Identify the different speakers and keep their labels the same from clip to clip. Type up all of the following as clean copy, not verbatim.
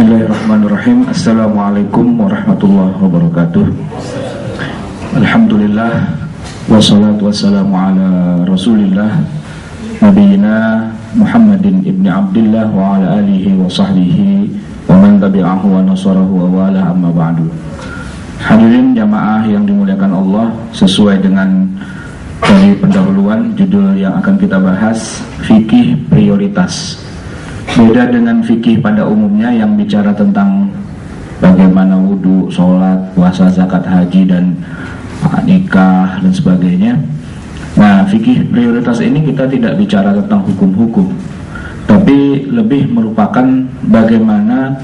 Speaker 1: Bismillahirrahmanirrahim. Assalamualaikum warahmatullahi wabarakatuh. Alhamdulillah, wassalatu wassalamu ala rasulillah nabiyina Muhammadin ibni Abdillah wa ala alihi wa sahbihi wa man tabi'ahu wa nasarahu wa wala, amma ba'du. Hadirin jamaah yang dimuliakan Allah, sesuai dengan dari pendahuluan judul yang akan kita bahas, fikih prioritas. Beda dengan fikih pada umumnya yang bicara tentang bagaimana wudhu, sholat, puasa, zakat, haji, dan nikah dan sebagainya. Nah, fikih prioritas ini kita tidak bicara tentang hukum-hukum, tapi lebih merupakan bagaimana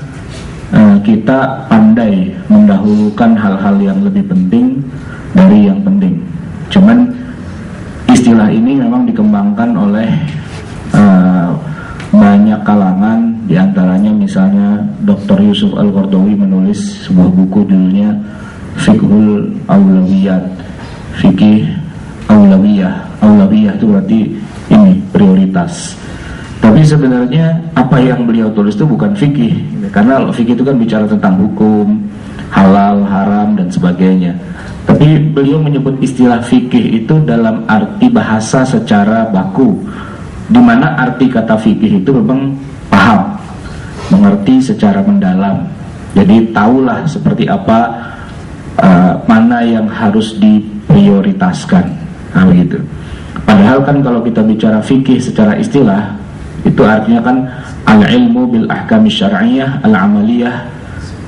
Speaker 1: kita pandai mendahulukan hal-hal yang lebih penting dari yang penting. Cuman istilah ini memang dikembangkan oleh banyak kalangan, diantaranya misalnya Dr. Yusuf Al-Qaradawi menulis sebuah buku judulnya Fiqhul Aulawiyat, fikih aulawiyah. Aulawiyah itu berarti ini prioritas. Tapi sebenarnya apa yang beliau tulis itu bukan fikih, karena fikih itu kan bicara tentang hukum, halal, haram, dan sebagainya. Tapi beliau menyebut istilah fikih itu dalam arti bahasa secara baku, di mana arti kata fikih itu memang paham, mengerti secara mendalam. Jadi tahulah seperti apa mana yang harus diprioritaskan. Nah, begitu. Padahal kan kalau kita bicara fikih secara istilah, itu artinya kan al-ilmu bil ahkami syar'iyyah al-amaliyah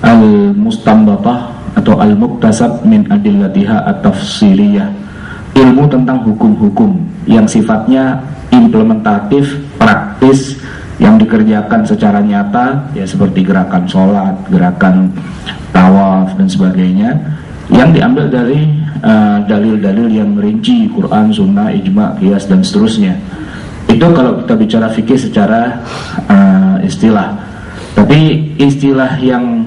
Speaker 1: al-mustanbatah atau al-muktasab min adillatiha at-tafsiliyah. Ilmu tentang hukum-hukum yang sifatnya implementatif, praktis, yang dikerjakan secara nyata, ya seperti gerakan sholat, gerakan tawaf dan sebagainya, yang diambil dari dalil-dalil yang merinci, Quran, Sunnah, Ijma, Qiyas, dan seterusnya. Itu kalau kita bicara fikih secara istilah. Tapi istilah yang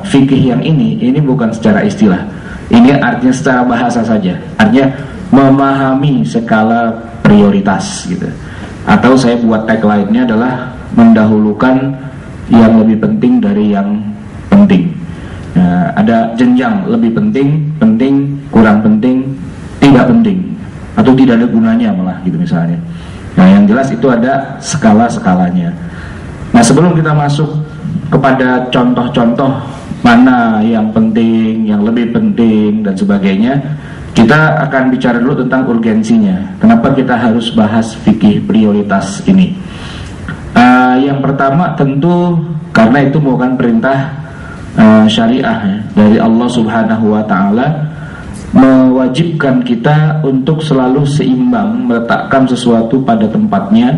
Speaker 1: fikih yang ini bukan secara istilah. Ini artinya secara bahasa saja. Artinya memahami skala prioritas gitu. Atau saya buat tagline-nya adalah mendahulukan yang lebih penting dari yang penting. Nah, ada jenjang lebih penting, penting, kurang penting, tidak penting, atau tidak ada gunanya malah gitu misalnya. Nah, yang jelas itu ada skala-skalanya. Nah, sebelum kita masuk kepada contoh-contoh mana yang penting, yang lebih penting dan sebagainya, kita akan bicara dulu tentang urgensinya. Kenapa kita harus bahas fikih prioritas ini? Yang pertama tentu karena itu merupakan perintah syariah ya, dari Allah Subhanahu wa Ta'ala, mewajibkan kita untuk selalu seimbang, meletakkan sesuatu pada tempatnya.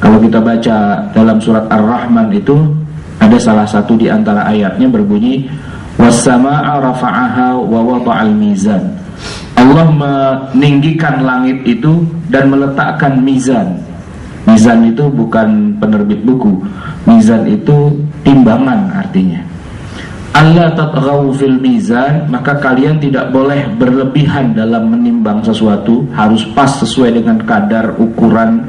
Speaker 1: Kalau kita baca dalam surat Ar-Rahman itu ada salah satu di antara ayatnya berbunyi was-samaa'a rafa'aha wa wada'al mizan. Allah meninggikan langit itu dan meletakkan mizan. Mizan itu bukan penerbit buku. Mizan itu timbangan artinya. Allah tatghaw fil mizan, maka kalian tidak boleh berlebihan dalam menimbang sesuatu, harus pas sesuai dengan kadar ukuran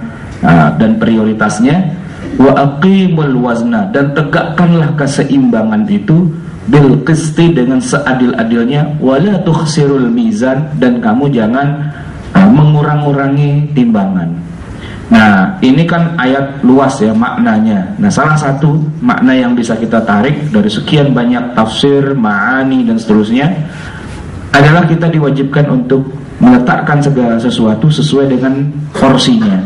Speaker 1: dan prioritasnya. Wa aqimul wazna, dan tegakkanlah keseimbangan itu bil qisti, dengan seadil-adilnya. Wala tukhsirul mizan, dan kamu jangan mengurang-urangi timbangan. Nah, ini kan ayat luas ya maknanya. Nah, salah satu makna yang bisa kita tarik dari sekian banyak tafsir, ma'ani dan seterusnya adalah kita diwajibkan untuk meletakkan segala sesuatu sesuai dengan porsinya,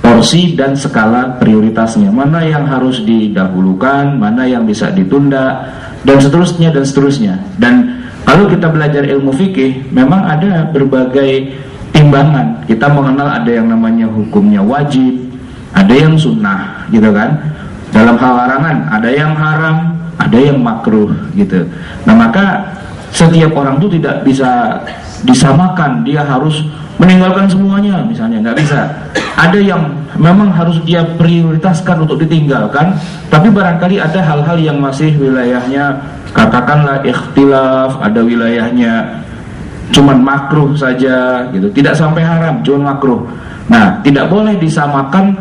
Speaker 1: porsi dan skala prioritasnya. Mana yang harus didahulukan, mana yang bisa ditunda, dan seterusnya dan seterusnya. Dan kalau kita belajar ilmu fikih, memang ada berbagai timbangan. Kita mengenal ada yang namanya hukumnya wajib, ada yang sunnah gitu kan. Dalam hal larangan ada yang haram, ada yang makruh gitu. Nah, maka setiap orang itu tidak bisa disamakan, dia harus meninggalkan semuanya misalnya, nggak bisa. Ada yang memang harus dia prioritaskan untuk ditinggalkan, tapi barangkali ada hal-hal yang masih wilayahnya katakanlah ikhtilaf, ada wilayahnya cuman makruh saja gitu, tidak sampai haram, cuman makruh. Nah, tidak boleh disamakan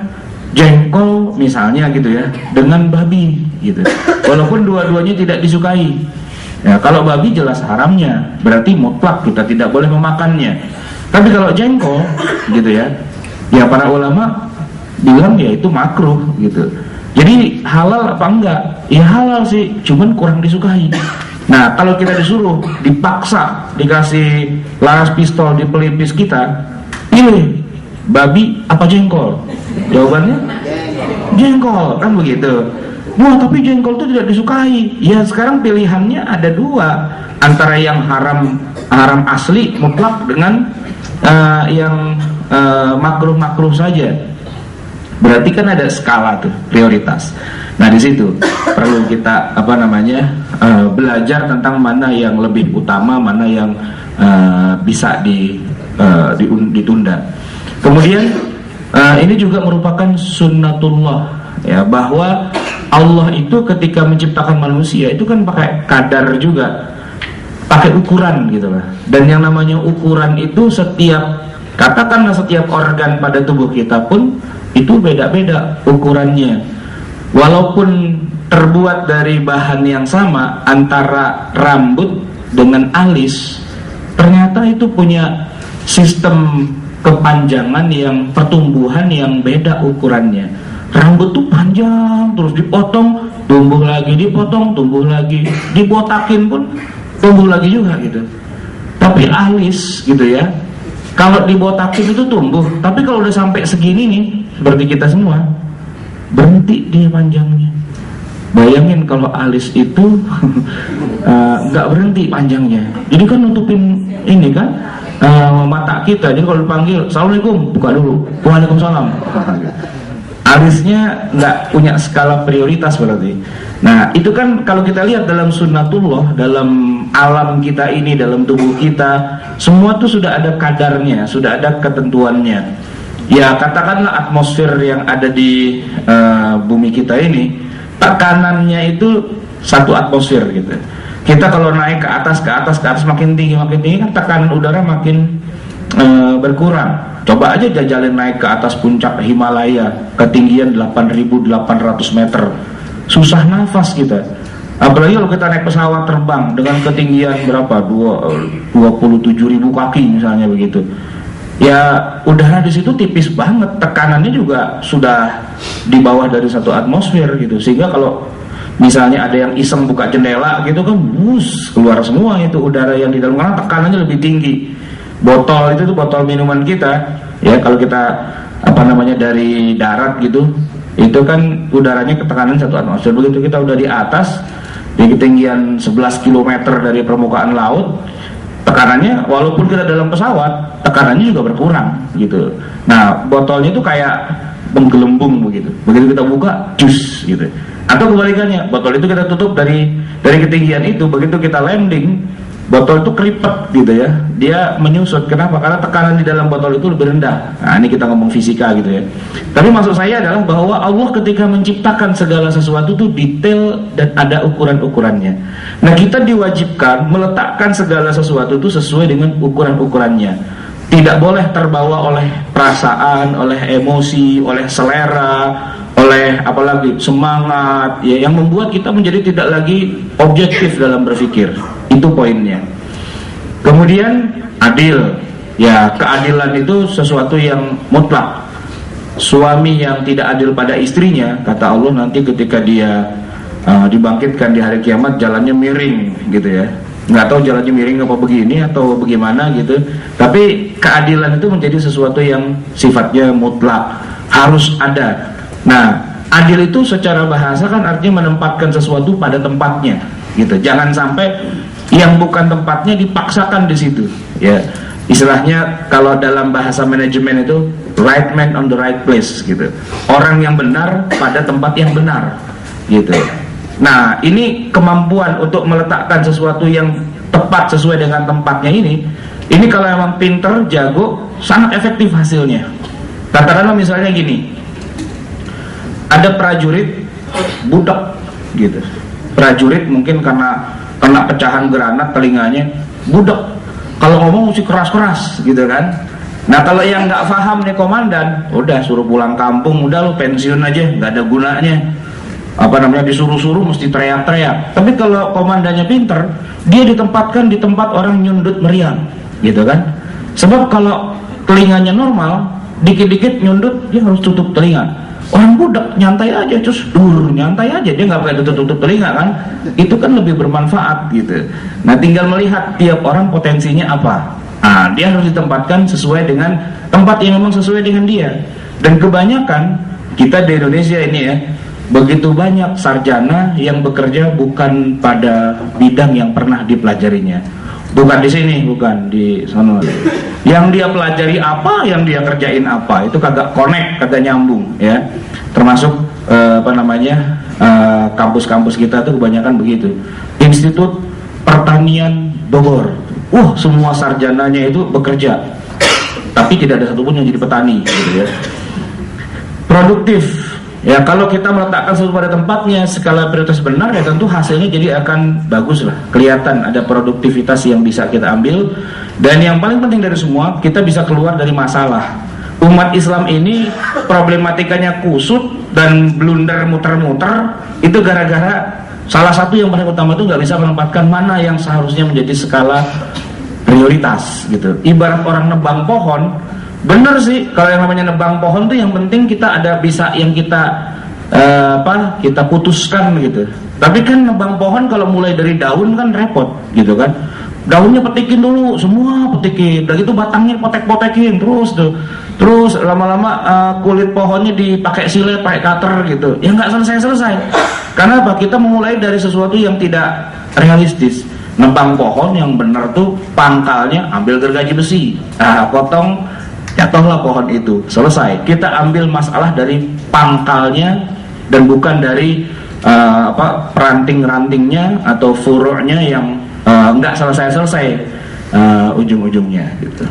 Speaker 1: jengkol misalnya gitu ya dengan babi gitu. Walaupun dua-duanya tidak disukai. Ya, kalau babi jelas haramnya, berarti mutlak kita tidak boleh memakannya. Tapi kalau jengkol gitu ya, ya para ulama bilang ya itu makruh gitu. Jadi halal apa enggak? Ya halal sih, cuman kurang disukai. Nah, kalau kita disuruh, dipaksa, dikasih laras pistol di pelipis kita, pilih babi apa jengkol? Jawabannya jengkol, kan begitu. Wah, tapi jengkol itu tidak disukai. Ya sekarang pilihannya ada dua, antara yang haram asli mutlak dengan yang makruh saja. Berarti kan ada skala tuh, prioritas. Nah di situ perlu kita belajar tentang mana yang lebih utama, mana yang bisa ditunda. Kemudian ini juga merupakan sunnatullah, ya, bahwa Allah itu ketika menciptakan manusia itu kan pakai kadar juga, pakai ukuran gitu lah. Dan yang namanya ukuran itu katakanlah setiap organ pada tubuh kita pun itu beda-beda ukurannya. Walaupun terbuat dari bahan yang sama, antara rambut dengan alis, ternyata itu punya sistem kepanjangan yang pertumbuhan yang beda ukurannya. Rambut tuh panjang, terus dipotong, tumbuh lagi, dipotong, tumbuh lagi, dibotakin pun tumbuh lagi juga gitu. Tapi alis gitu ya, kalau dibotakin itu tumbuh, tapi kalau udah sampai segini nih, seperti kita semua, berhenti dia panjangnya. Bayangin kalau alis itu nggak berhenti panjangnya, jadi kan nutupin ini kan mata kita. Jadi kalau dipanggil assalamualaikum, buka dulu, waalaikumsalam. Alisnya nggak punya skala prioritas berarti. Nah itu kan kalau kita lihat dalam sunnatullah, dalam alam kita ini, dalam tubuh kita, semua tuh sudah ada kadarnya, sudah ada ketentuannya. Ya katakanlah atmosfer yang ada di bumi kita ini, tekanannya itu satu atmosfer gitu. Kita kalau naik ke atas makin tinggi kan tekanan udara makin berkurang. Coba aja jajalin naik ke atas puncak Himalaya, ketinggian 8.800 meter, susah nafas kita. Apalagi kalau kita naik pesawat terbang dengan ketinggian berapa, 27.000 kaki misalnya begitu. Ya udara di situ tipis banget, tekanannya juga sudah di bawah dari satu atmosfer gitu. Sehingga kalau misalnya ada yang iseng buka jendela gitu kan, keluar semua itu udara yang di dalam, karena tekanannya lebih tinggi. Botol itu tuh botol minuman kita, ya kalau kita dari darat gitu, itu kan udaranya ketekanan satu atmosfer. Begitu kita udah di atas, di ketinggian 11 km dari permukaan laut, tekanannya walaupun kita dalam pesawat, tekanannya juga berkurang gitu. Nah botolnya itu kayak menggelembung begitu. Begitu kita buka, jus gitu. Atau kebalikannya, botol itu kita tutup dari ketinggian itu, begitu kita landing, botol itu keripet gitu ya, dia menyusut. Kenapa? Karena tekanan di dalam botol itu lebih rendah. Nah ini kita ngomong fisika gitu ya. Tapi maksud saya adalah bahwa Allah ketika menciptakan segala sesuatu itu detail dan ada ukuran-ukurannya. Nah kita diwajibkan meletakkan segala sesuatu itu sesuai dengan ukuran-ukurannya. Tidak boleh terbawa oleh perasaan, oleh emosi, oleh selera, oleh apalagi semangat ya, yang membuat kita menjadi tidak lagi objektif dalam berpikir. Itu poinnya. Kemudian adil, ya keadilan itu sesuatu yang mutlak. Suami yang tidak adil pada istrinya, kata Allah nanti ketika dia dibangkitkan di hari kiamat jalannya miring gitu ya. Nggak tahu jalannya miring apa begini atau bagaimana gitu. Tapi keadilan itu menjadi sesuatu yang sifatnya mutlak, harus ada. Nah adil itu secara bahasa kan artinya menempatkan sesuatu pada tempatnya gitu. Jangan sampai yang bukan tempatnya dipaksakan di situ ya. Istilahnya kalau dalam bahasa manajemen itu right man on the right place gitu. Orang yang benar pada tempat yang benar gitu. Nah ini kemampuan untuk meletakkan sesuatu yang tepat sesuai dengan tempatnya ini kalau emang pinter, jago, sangat efektif hasilnya. Katakanlah misalnya gini, ada prajurit budak gitu. Prajurit mungkin karena kena pecahan granat telinganya, budak, kalau ngomong mesti keras-keras gitu kan. Nah kalau yang nggak paham nih komandan, udah suruh pulang kampung, udah lo pensiun aja, nggak ada gunanya. disuruh-suruh mesti teriak-teriak. Tapi kalau komandannya pinter, dia ditempatkan di tempat orang nyundut meriam, gitu kan? Sebab kalau telinganya normal, dikit-dikit nyundut, dia harus tutup telinga. Orang budak nyantai aja, terus nyantai aja, dia nggak pakai tutup telinga kan? Itu kan lebih bermanfaat gitu. Nah, tinggal melihat tiap orang potensinya apa. Nah, dia harus ditempatkan sesuai dengan tempat yang memang sesuai dengan dia. Dan kebanyakan kita di Indonesia ini ya, begitu banyak sarjana yang bekerja bukan pada bidang yang pernah dipelajarinya. Bukan di sini, bukan di sana. Yang dia pelajari apa, yang dia kerjain apa, itu kagak connect, kagak nyambung ya. Termasuk kampus-kampus kita tuh kebanyakan begitu. Institut Pertanian Bogor. Semua sarjananya itu bekerja, tapi tidak ada satupun yang jadi petani gitu ya. Produktif. Ya, kalau kita meletakkan sesuatu pada tempatnya, skala prioritas benar, ya tentu hasilnya jadi akan bagus lah. Kelihatan ada produktivitas yang bisa kita ambil. Dan yang paling penting dari semua, kita bisa keluar dari masalah. Umat Islam ini problematikanya kusut dan blunder muter-muter, itu gara-gara salah satu yang paling utama itu nggak bisa menempatkan mana yang seharusnya menjadi skala prioritas gitu. Ibarat orang nebang pohon, bener sih kalau yang namanya nebang pohon tuh yang penting kita ada bisa yang kita kita putuskan gitu. Tapi kan nebang pohon kalau mulai dari daun kan repot gitu kan. Daunnya petikin dulu, semua petikin, dan itu batangnya potek-potekin terus lama-lama kulit pohonnya dipakai silet, pakai cutter gitu. Ya nggak selesai-selesai. Karena apa? Kita memulai dari sesuatu yang tidak realistis. Nebang pohon yang benar tuh pangkalnya ambil gergaji besi, potong, jatuhlah pohon itu, selesai. Kita ambil masalah dari pangkalnya dan bukan dari ranting-rantingnya atau furuknya yang nggak selesai-selesai ujung-ujungnya gitu.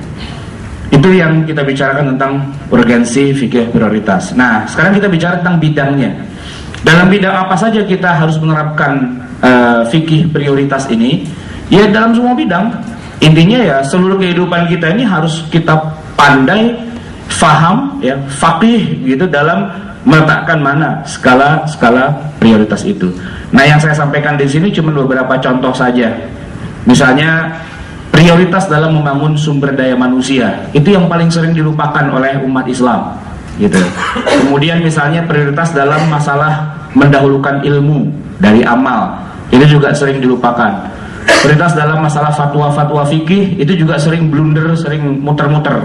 Speaker 1: Itu yang kita bicarakan tentang urgensi fikih prioritas. Nah, sekarang kita bicara tentang bidangnya. Dalam bidang apa saja kita harus menerapkan fikih prioritas ini? Ya dalam semua bidang. Intinya ya seluruh kehidupan kita ini harus kita pandai, faham, ya, faqih gitu dalam meletakkan mana skala prioritas itu. Nah, yang saya sampaikan di sini cuma beberapa contoh saja. Misalnya prioritas dalam membangun sumber daya manusia, itu yang paling sering dilupakan oleh umat Islam gitu. Kemudian misalnya prioritas dalam masalah mendahulukan ilmu dari amal, itu juga sering dilupakan. Prioritas dalam masalah fatwa-fatwa fikih, itu juga sering blunder, sering muter-muter.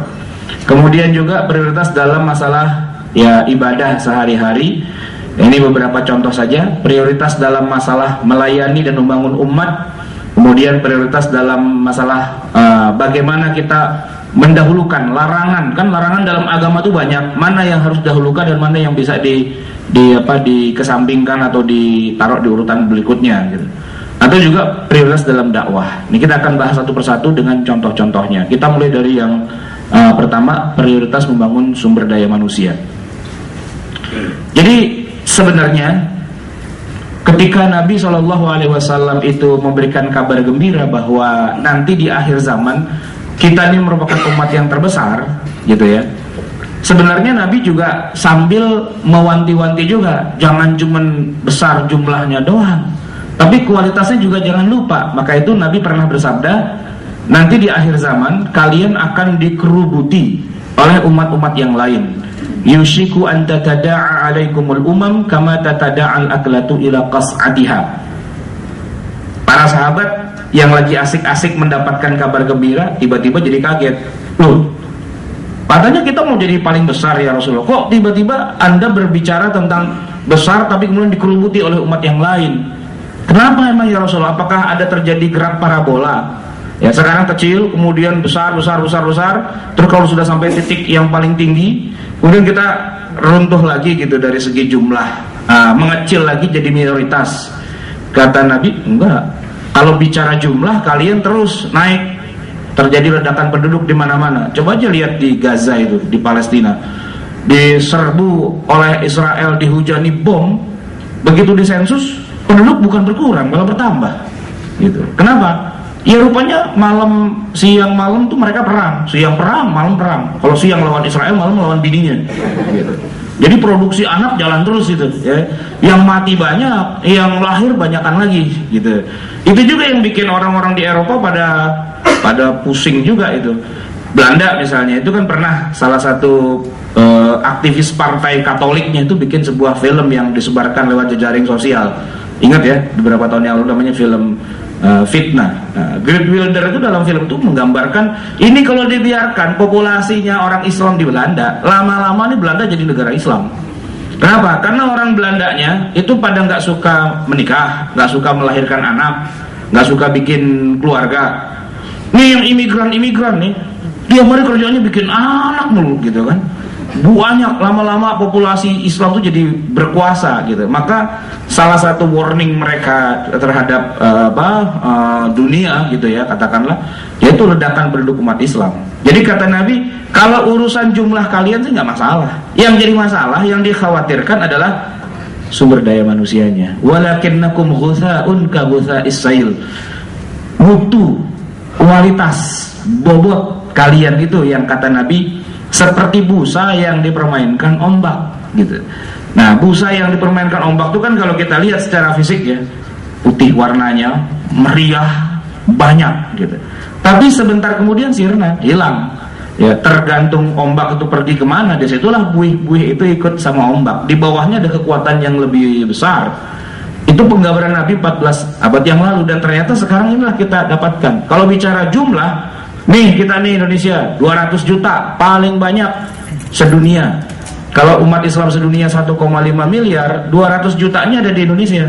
Speaker 1: Kemudian juga prioritas dalam masalah ya ibadah sehari-hari. Ini beberapa contoh saja. Prioritas dalam masalah melayani dan membangun umat. Kemudian prioritas dalam masalah bagaimana kita mendahulukan larangan. Kan larangan dalam agama itu banyak. Mana yang harus didahulukan dan mana yang bisa dikesampingkan atau ditaruh di urutan berikutnya gitu. Atau juga prioritas dalam dakwah. Ini kita akan bahas satu persatu dengan contoh-contohnya. Kita mulai dari yang pertama, prioritas membangun sumber daya manusia. Jadi sebenarnya ketika Nabi SAW itu memberikan kabar gembira bahwa nanti di akhir zaman kita ini merupakan umat yang terbesar, gitu ya. Sebenarnya Nabi juga sambil mewanti-wanti juga, jangan cuman besar jumlahnya doang, tapi kualitasnya juga jangan lupa. Maka itu Nabi pernah bersabda, nanti di akhir zaman kalian akan dikerubuti oleh umat-umat yang lain. Yushiku an tatada'a alaikumul umam kama tatada'al aklatu ila qas'atiha. Para sahabat yang lagi asik-asik mendapatkan kabar gembira tiba-tiba jadi kaget. Loh, padahal kita mau jadi paling besar ya Rasulullah, kok tiba-tiba Anda berbicara tentang besar tapi kemudian dikerubuti oleh umat yang lain? Kenapa emang ya Rasulullah? Apakah ada terjadi gerak parabola? Ya, sekarang kecil, kemudian besar, terus kalau sudah sampai titik yang paling tinggi, kemudian kita runtuh lagi gitu dari segi jumlah, mengecil lagi jadi minoritas. Kata Nabi, enggak. Kalau bicara jumlah, kalian terus naik. Terjadi ledakan penduduk di mana-mana. Coba aja lihat di Gaza itu, di Palestina, diserbu oleh Israel, dihujani bom. Begitu disensus, penduduk bukan berkurang, malah bertambah. Gitu. Kenapa? Ya rupanya siang malam tuh mereka perang, siang perang, malam perang. Kalau siang lawan Israel, malam lawan bininya. Gitu. Jadi produksi anak jalan terus itu, ya. Yang mati banyak, yang lahir banyakan lagi, gitu. Itu juga yang bikin orang-orang di Eropa pada pusing juga itu. Belanda misalnya itu kan pernah salah satu aktivis partai Katoliknya itu bikin sebuah film yang disebarkan lewat jejaring sosial. Ingat ya, beberapa tahun yang lalu namanya film Fitnah. Nah, Geert Wilders itu dalam film itu menggambarkan ini kalau dibiarkan populasinya orang Islam di Belanda, lama-lama nih Belanda jadi negara Islam. Kenapa? Karena orang Belandanya itu pada nggak suka menikah, nggak suka melahirkan anak, nggak suka bikin keluarga. Nih yang imigran nih, dia mari kerjanya bikin anak mulu gitu kan. Banyak, lama-lama populasi Islam itu jadi berkuasa gitu. Maka salah satu warning mereka terhadap dunia gitu ya, katakanlah, yaitu ledakan penduduk umat Islam. Jadi kata Nabi, kalau urusan jumlah kalian sih nggak masalah. Yang jadi masalah, yang dikhawatirkan adalah sumber daya manusianya. Walakinnakum ghutha'un ka ghutha'is sail. Mutu, kualitas, bobot kalian itu yang kata Nabi seperti busa yang dipermainkan ombak gitu. Nah, busa yang dipermainkan ombak itu kan kalau kita lihat secara fisik ya, putih warnanya, meriah, banyak gitu. Tapi sebentar kemudian sirna, hilang. Ya, tergantung ombak itu pergi kemana, disitulah buih-buih itu ikut sama ombak. Di bawahnya ada kekuatan yang lebih besar. Itu penggambaran Nabi 14 abad yang lalu, dan ternyata sekarang inilah kita dapatkan. Kalau bicara jumlah, nih kita nih Indonesia 200 juta paling banyak sedunia. Kalau umat Islam sedunia 1,5 miliar, 200 jutanya ada di Indonesia.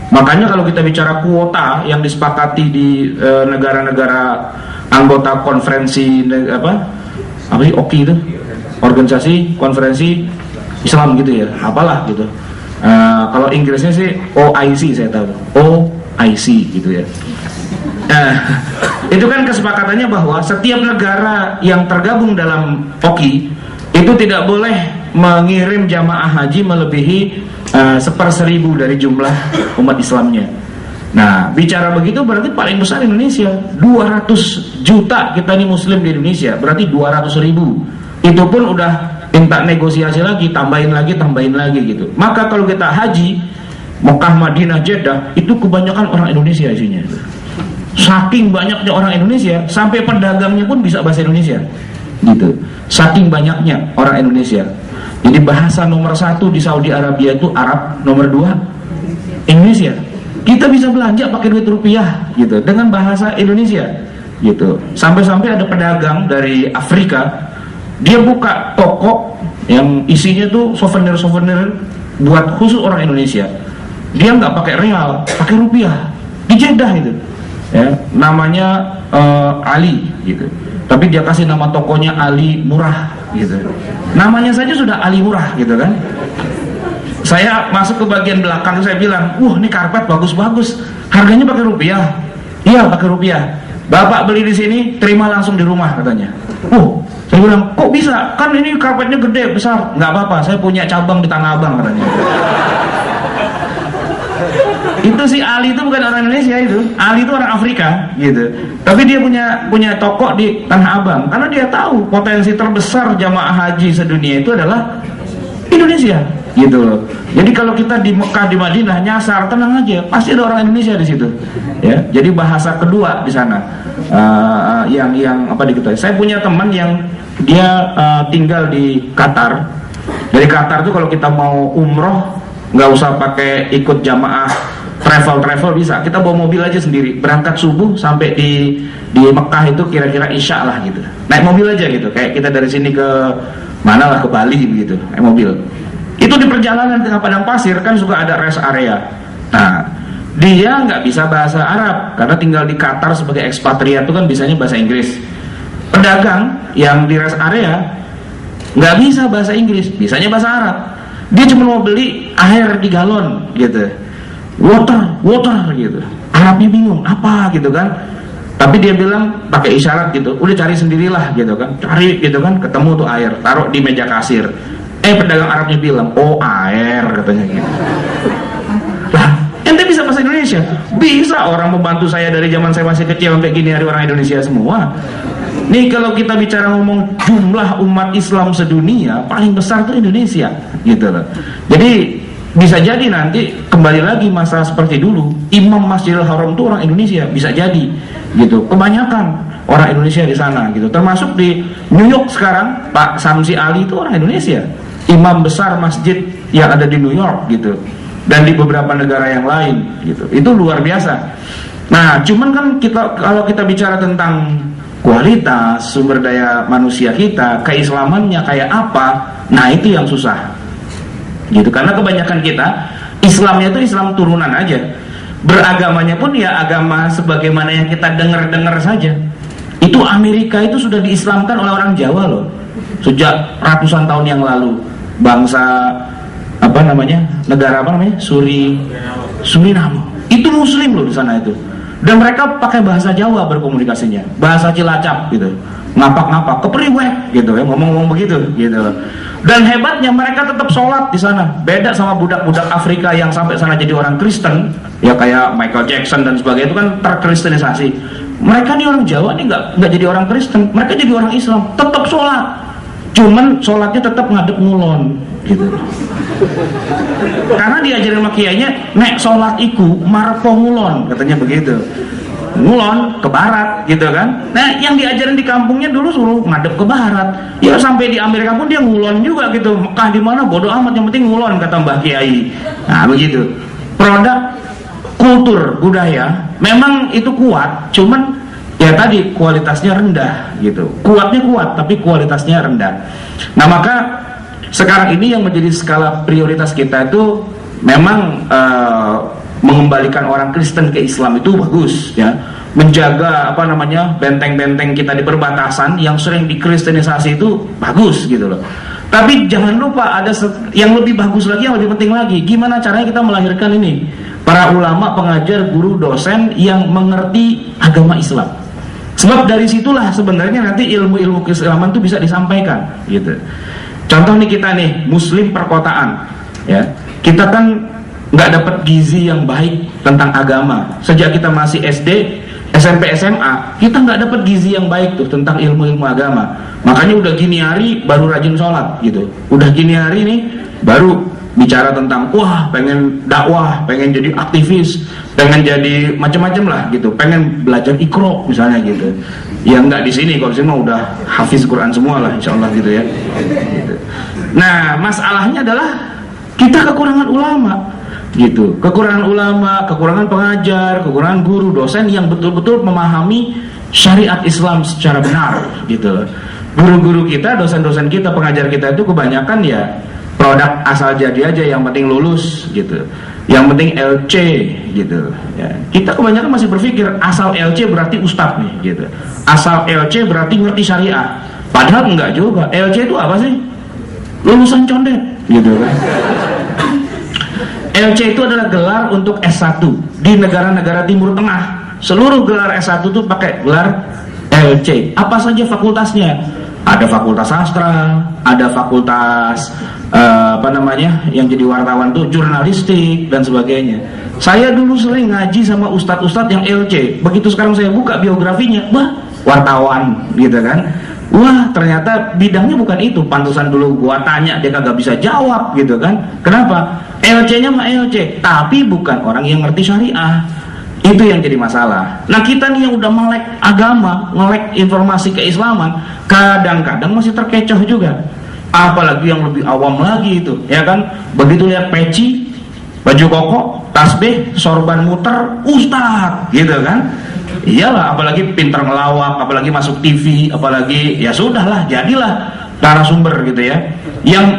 Speaker 1: Makanya kalau kita bicara kuota yang disepakati di negara-negara anggota konferensi apa sih OKI itu, organisasi konferensi Islam gitu ya, apalah gitu. Kalau Inggrisnya sih OIC, saya tahu OIC gitu ya. Itu kan kesepakatannya bahwa setiap negara yang tergabung dalam OKI itu tidak boleh mengirim jamaah haji melebihi 1/1000 dari jumlah umat Islamnya. Nah, bicara begitu berarti paling besar Indonesia, 200 juta kita nih Muslim di Indonesia, berarti 200.000. Itu pun udah minta negosiasi lagi, tambahin lagi gitu. Maka kalau kita haji Mekah, Madinah, Jeddah, itu kebanyakan orang Indonesia isinya. Saking banyaknya orang Indonesia, sampai pedagangnya pun bisa bahasa Indonesia gitu. Saking banyaknya orang Indonesia. Jadi bahasa nomor 1 di Saudi Arabia itu Arab, nomor 2 Indonesia. Kita bisa belanja pakai duit rupiah gitu, dengan bahasa Indonesia gitu. Sampai-sampai ada pedagang dari Afrika, dia buka toko yang isinya tuh souvenir-souvenir buat khusus orang Indonesia. Dia nggak pakai real, pakai rupiah. Di Jeddah itu ya, namanya Ali gitu, tapi dia kasih nama tokonya Ali Murah gitu. Namanya saja sudah Ali Murah gitu kan. Saya masuk ke bagian belakang, saya bilang, ini karpet bagus-bagus, harganya pakai rupiah. Iya, pakai rupiah. Bapak beli di sini, terima langsung di rumah katanya. Saya bilang, kok bisa? Kan ini karpetnya gede, besar. Nggak apa-apa, saya punya cabang di Tanah Abang katanya. Itu si Ali itu bukan orang Indonesia itu. Ali itu orang Afrika gitu. Tapi dia punya toko di Tanah Abang karena dia tahu potensi terbesar jamaah haji sedunia itu adalah Indonesia gitu loh. Jadi kalau kita di Mekah, di Madinah nyasar, tenang aja, pasti ada orang Indonesia di situ. Ya. Jadi bahasa kedua di sana yang apa diketahui. Saya punya teman yang dia tinggal di Qatar. Dari Qatar tuh kalau kita mau umroh nggak usah pakai ikut jamaah travel bisa, kita bawa mobil aja sendiri, berangkat subuh sampai di Mekah itu kira-kira Isya lah gitu, naik mobil aja gitu, kayak kita dari sini ke mana lah, ke Bali begitu, naik mobil. Itu di perjalanan tengah padang pasir kan suka ada rest area. Nah, dia nggak bisa bahasa Arab karena tinggal di Qatar sebagai ekspatriat itu kan bisanya bahasa Inggris. Pedagang yang di rest area nggak bisa bahasa Inggris, bisanya bahasa Arab. Dia cuma mau beli air di galon gitu, water gitu. Arabnya bingung apa gitu kan, tapi dia bilang pakai isyarat gitu, udah cari sendirilah gitu kan, cari gitu kan, ketemu tuh air, taruh di meja kasir. Pedagang Arabnya bilang, air katanya gitu. Lah, ente bisa bahasa Indonesia? Bisa, orang membantu saya dari zaman saya masih kecil sampai gini hari orang Indonesia semua. Nih kalau kita bicara ngomong jumlah umat Islam sedunia, paling besar tuh Indonesia, gitu loh. Jadi bisa jadi nanti kembali lagi masalah seperti dulu, imam Masjidil Haram itu orang Indonesia, bisa jadi, gitu. Kebanyakan orang Indonesia di sana, gitu. Termasuk di New York sekarang, Pak Samsi Ali itu orang Indonesia, imam besar masjid yang ada di New York, gitu. Dan di beberapa negara yang lain, gitu. Itu luar biasa. Nah, cuman kan kalau kita bicara tentang kualitas sumber daya manusia kita, keislamannya kayak apa, nah itu yang susah, gitu. Karena kebanyakan kita Islamnya itu Islam turunan aja, beragamanya pun ya agama sebagaimana yang kita dengar saja. Itu Amerika itu sudah diislamkan oleh orang Jawa loh, sejak ratusan tahun yang lalu. Bangsa negara Suriname itu Muslim loh di sana itu. Dan mereka pakai bahasa Jawa berkomunikasinya, bahasa Cilacap gitu, ngapak-ngapak, kepriwek gitu ya, ngomong-ngomong begitu gitu. Dan hebatnya mereka tetap sholat di sana, beda sama budak-budak Afrika yang sampai sana jadi orang Kristen, ya kayak Michael Jackson dan sebagainya, itu kan terkristenisasi. Mereka nih orang Jawa nih nggak jadi orang Kristen, mereka jadi orang Islam, tetap sholat, cuman sholatnya tetap ngadep ngulon gitu. Karena diajarin sama kiainya, nek sholat iku marpo ngulon, katanya begitu. Ngulon ke barat gitu kan. Nah yang diajarin di kampungnya dulu suruh ngadep ke barat. Ya sampai di Amerika pun dia ngulon juga gitu. Mekah di mana bodoh amat, yang penting ngulon kata Mbah Kiai. Nah begitu. Produk kultur budaya memang itu kuat, cuman ya tadi kualitasnya rendah gitu. Kuatnya kuat tapi kualitasnya rendah. Nah maka sekarang ini yang menjadi skala prioritas kita itu memang mengembalikan orang Kristen ke Islam itu bagus ya, menjaga benteng-benteng kita di perbatasan yang sering dikristenisasi itu bagus gitu loh. Tapi jangan lupa ada yang lebih bagus lagi, yang lebih penting lagi, gimana caranya kita melahirkan ini para ulama, pengajar, guru, dosen yang mengerti agama Islam. Sebab dari situlah sebenarnya nanti ilmu-ilmu keislaman itu bisa disampaikan gitu. Contoh nih kita nih Muslim perkotaan ya, kita kan nggak dapat gizi yang baik tentang agama sejak kita masih SD, SMP, SMA, kita nggak dapat gizi yang baik tuh tentang ilmu-ilmu agama. Makanya udah gini hari baru rajin sholat gitu, udah gini hari nih baru bicara tentang wah pengen dakwah, pengen jadi aktivis, pengen jadi macam-macam lah gitu, pengen belajar Iqra misalnya gitu. Ya nggak di sini, kalau di sini mah udah hafiz Quran semua lah insyaallah gitu ya. Gitu. Nah masalahnya adalah kita kekurangan ulama gitu, kekurangan ulama, kekurangan pengajar, kekurangan guru, dosen yang betul-betul memahami syariat Islam secara benar gitu. Guru-guru kita, dosen-dosen kita, pengajar kita itu kebanyakan ya produk asal jadi aja, yang penting lulus gitu, yang penting LC gitu ya. Kita kebanyakan masih berpikir asal LC berarti ustadz nih gitu, asal LC berarti ngerti syariah, padahal enggak juga. LC itu apa sih? Lulusan condet gitu kan. LC itu adalah gelar untuk S1 di negara-negara Timur Tengah. Seluruh gelar S1 itu pakai gelar LC. Apa saja fakultasnya? Ada fakultas sastra, ada fakultas yang jadi wartawan tuh jurnalistik dan sebagainya. Saya dulu sering ngaji sama ustadz-ustadz yang LC. Begitu sekarang saya buka biografinya, wah wartawan gitu kan. Wah ternyata bidangnya bukan itu. Pantesan dulu gua tanya dia kagak bisa jawab gitu kan. Kenapa? LC-nya mah LC, tapi bukan orang yang ngerti syariah. Itu yang jadi masalah. Nah kita nih yang udah melek agama, melek informasi keislaman, kadang-kadang masih terkecoh juga. Apalagi yang lebih awam lagi itu, ya kan? Begitu lihat peci, baju koko, tasbih, sorban muter, ustadz, gitu kan? Iyalah, apalagi pintar ngelawak, apalagi masuk TV, apalagi ya sudahlah, jadilah narasumber gitu ya. Yang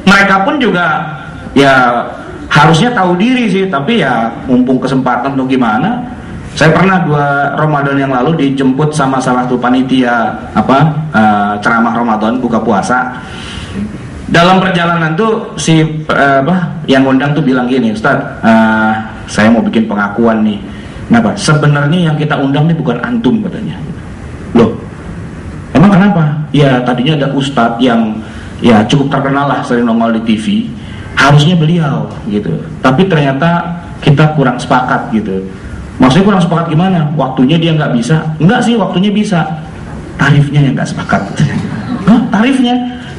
Speaker 1: mereka pun juga ya harusnya tahu diri sih, tapi ya mumpung kesempatan tuh gimana. Saya pernah 2 Ramadan yang lalu dijemput sama salah satu panitia ceramah Ramadan buka puasa. Dalam perjalanan tuh yang ngundang tuh bilang gini, Ustaz, saya mau bikin pengakuan nih. Kenapa? Sebenarnya yang kita undang nih bukan antum katanya. Loh, emang kenapa? Ya tadinya ada ustadz yang ya cukup terkenal lah, sering nongol di TV. Harusnya beliau gitu. Tapi ternyata kita kurang sepakat gitu. Maksudnya kurang sepakat gimana? Waktunya dia nggak bisa? Enggak sih, waktunya bisa. tarifnya yang nggak sepakat. Hah, tarifnya?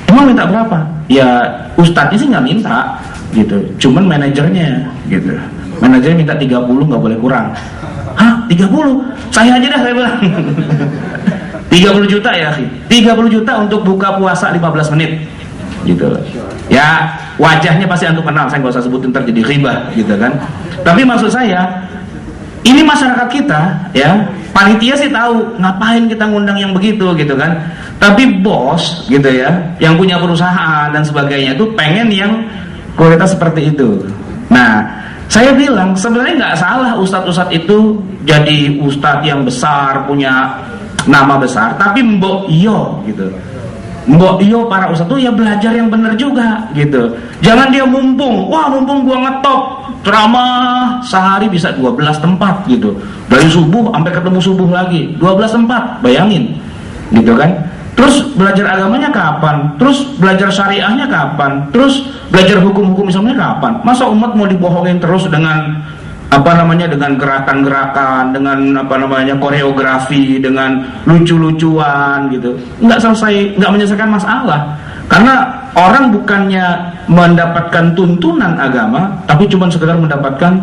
Speaker 1: Emang minta berapa? Ya ustadznya sih nggak minta gitu, cuman manajernya gitu. Manajernya minta 30, nggak boleh kurang. Hah, 30? Saya aja dah, saya bilang. 30 juta ya, 30 juta untuk buka puasa 15 menit gitu. Ya wajahnya pasti antum kenal, saya nggak usah sebutin ntar jadi ghibah gitu kan. Tapi maksud saya, ini masyarakat kita ya, panitia sih tahu ngapain kita ngundang yang begitu gitu kan. Tapi bos gitu ya, yang punya perusahaan dan sebagainya itu pengen yang kualitas seperti itu. Nah, saya bilang sebenarnya nggak salah ustadz-ustadz itu jadi ustadz yang besar, punya nama besar, tapi mbok iyo gitu. Mbok iyo para ustadz tuh ya belajar yang benar juga gitu. Jangan dia mumpung gua ngetop ceramah sehari bisa 12 tempat gitu. Dari subuh sampai ketemu subuh lagi 12 tempat, bayangin gitu kan. Terus belajar agamanya kapan? Terus belajar syariahnya kapan? Terus belajar hukum-hukum Islamnya kapan? Masa umat mau dibohongin terus dengan dengan gerakan-gerakan, dengan koreografi, dengan lucu-lucuan gitu. Nggak menyelesaikan masalah. Karena orang bukannya mendapatkan tuntunan agama, tapi cuma sekedar mendapatkan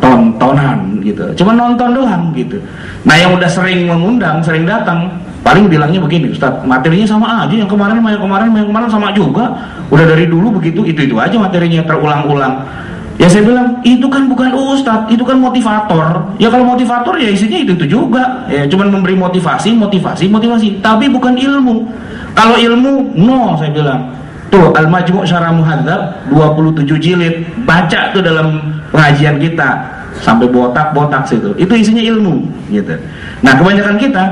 Speaker 1: tontonan gitu. Cuma nonton doang gitu. Nah, yang udah sering mengundang, sering datang, paling bilangnya begini, Ustaz, materinya sama aja, yang kemarin sama juga. Udah dari dulu begitu, itu aja materinya terulang-ulang. Ya saya bilang, itu kan bukan ustadz, itu kan motivator. Ya kalau motivator ya isinya itu juga. Ya cuman memberi motivasi. Tapi bukan ilmu. Kalau ilmu, no, saya bilang. Tuh, Al-Majmu' Syarah Muhadzab 27 jilid. Baca tuh dalam pengajian kita. Sampai botak-botak situ. Itu isinya ilmu gitu. Nah, kebanyakan kita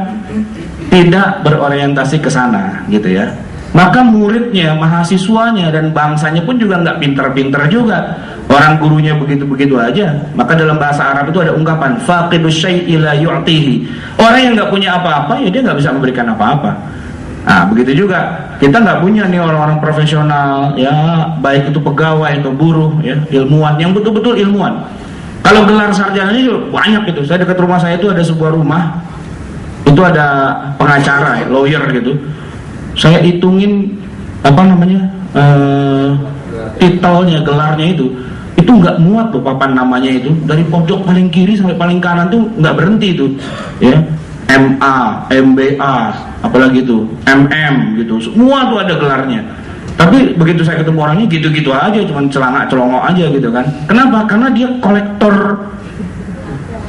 Speaker 1: tidak berorientasi ke sana gitu ya. Maka muridnya, mahasiswanya dan bangsanya pun juga nggak pinter-pinter juga. Orang gurunya begitu-begitu aja. Maka dalam bahasa Arab itu ada ungkapan faqidus syai'i la yu'tihi. Orang yang nggak punya apa-apa ya dia nggak bisa memberikan apa-apa. Nah, begitu juga kita nggak punya nih orang-orang profesional ya, baik itu pegawai atau buruh ya, ilmuwan yang betul-betul ilmuwan. Kalau gelar sarjananya juga banyak gitu. Saya dekat rumah saya itu ada sebuah rumah, itu ada pengacara, lawyer gitu. Saya hitungin titelnya, gelarnya itu nggak muat tuh papan namanya itu, dari pojok paling kiri sampai paling kanan tuh nggak berhenti itu ya, MA, MBA, apalagi itu MM gitu, semua tuh ada gelarnya. Tapi begitu saya ketemu orangnya gitu-gitu aja, cuman celongok aja gitu kan. Kenapa? Karena dia kolektor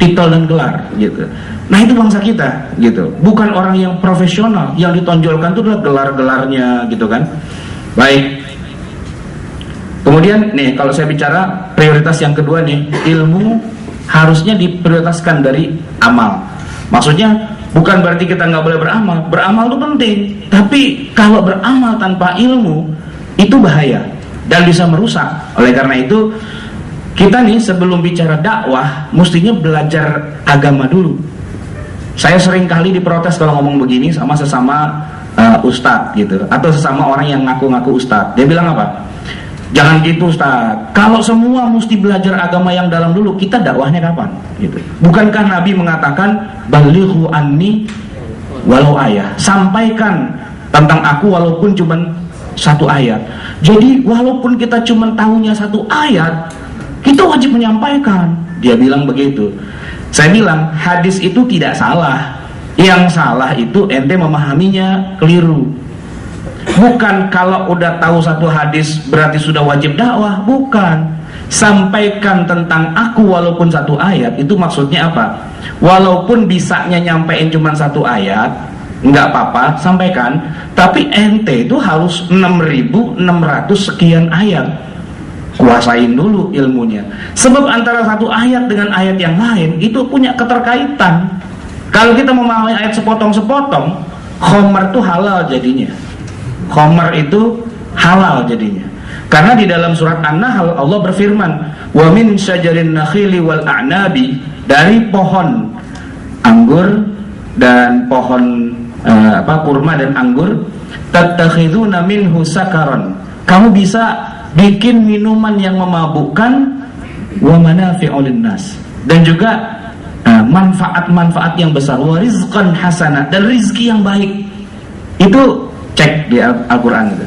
Speaker 1: titel dan gelar gitu. Nah, itu bangsa kita gitu, bukan orang yang profesional. Yang ditonjolkan itu adalah gelar-gelarnya gitu kan. Baik. Kemudian nih, kalau saya bicara prioritas yang kedua nih, ilmu harusnya diprioritaskan dari amal. Maksudnya bukan berarti kita nggak boleh beramal. Beramal itu penting, tapi kalau beramal tanpa ilmu itu bahaya dan bisa merusak. Oleh karena itu kita nih sebelum bicara dakwah mestinya belajar agama dulu. Saya sering kali diprotes kalau ngomong begini sama sesama ustadz gitu, atau sesama orang yang ngaku-ngaku ustadz. Dia bilang apa? Jangan gitu ustadz, kalau semua mesti belajar agama yang dalam dulu, kita dakwahnya kapan? Gitu. Bukankah Nabi mengatakan balighu anni walau ayat, sampaikan tentang aku walaupun cuma satu ayat. Jadi walaupun kita cuma tahunya satu ayat, kita wajib menyampaikan. Dia bilang begitu. Saya bilang hadis itu tidak salah. Yang salah itu ente memahaminya keliru. Bukan kalau udah tahu satu hadis berarti sudah wajib dakwah, bukan. Sampaikan tentang aku walaupun satu ayat, itu maksudnya apa? Walaupun bisanya nyampein cuma satu ayat, nggak apa-apa, sampaikan. Tapi ente itu harus 6.600 sekian ayat. Kuasain dulu ilmunya. Sebab antara satu ayat dengan ayat yang lain itu punya keterkaitan. Kalau kita memahami ayat sepotong-sepotong, khomer itu halal jadinya. Khomer itu halal jadinya. Karena di dalam surat An-Nahl Allah berfirman, "Wa min syajarin nakhili wal a'nabi", dari pohon anggur dan pohon kurma dan anggur, "tattakhiduna minhu sakaran", kamu bisa bikin minuman yang memabukkan, "wa manafi'u linnas", dan juga manfaat-manfaat yang besar, wa rizqan hasana, dan rizki yang baik. Itu cek di Al-Quran itu.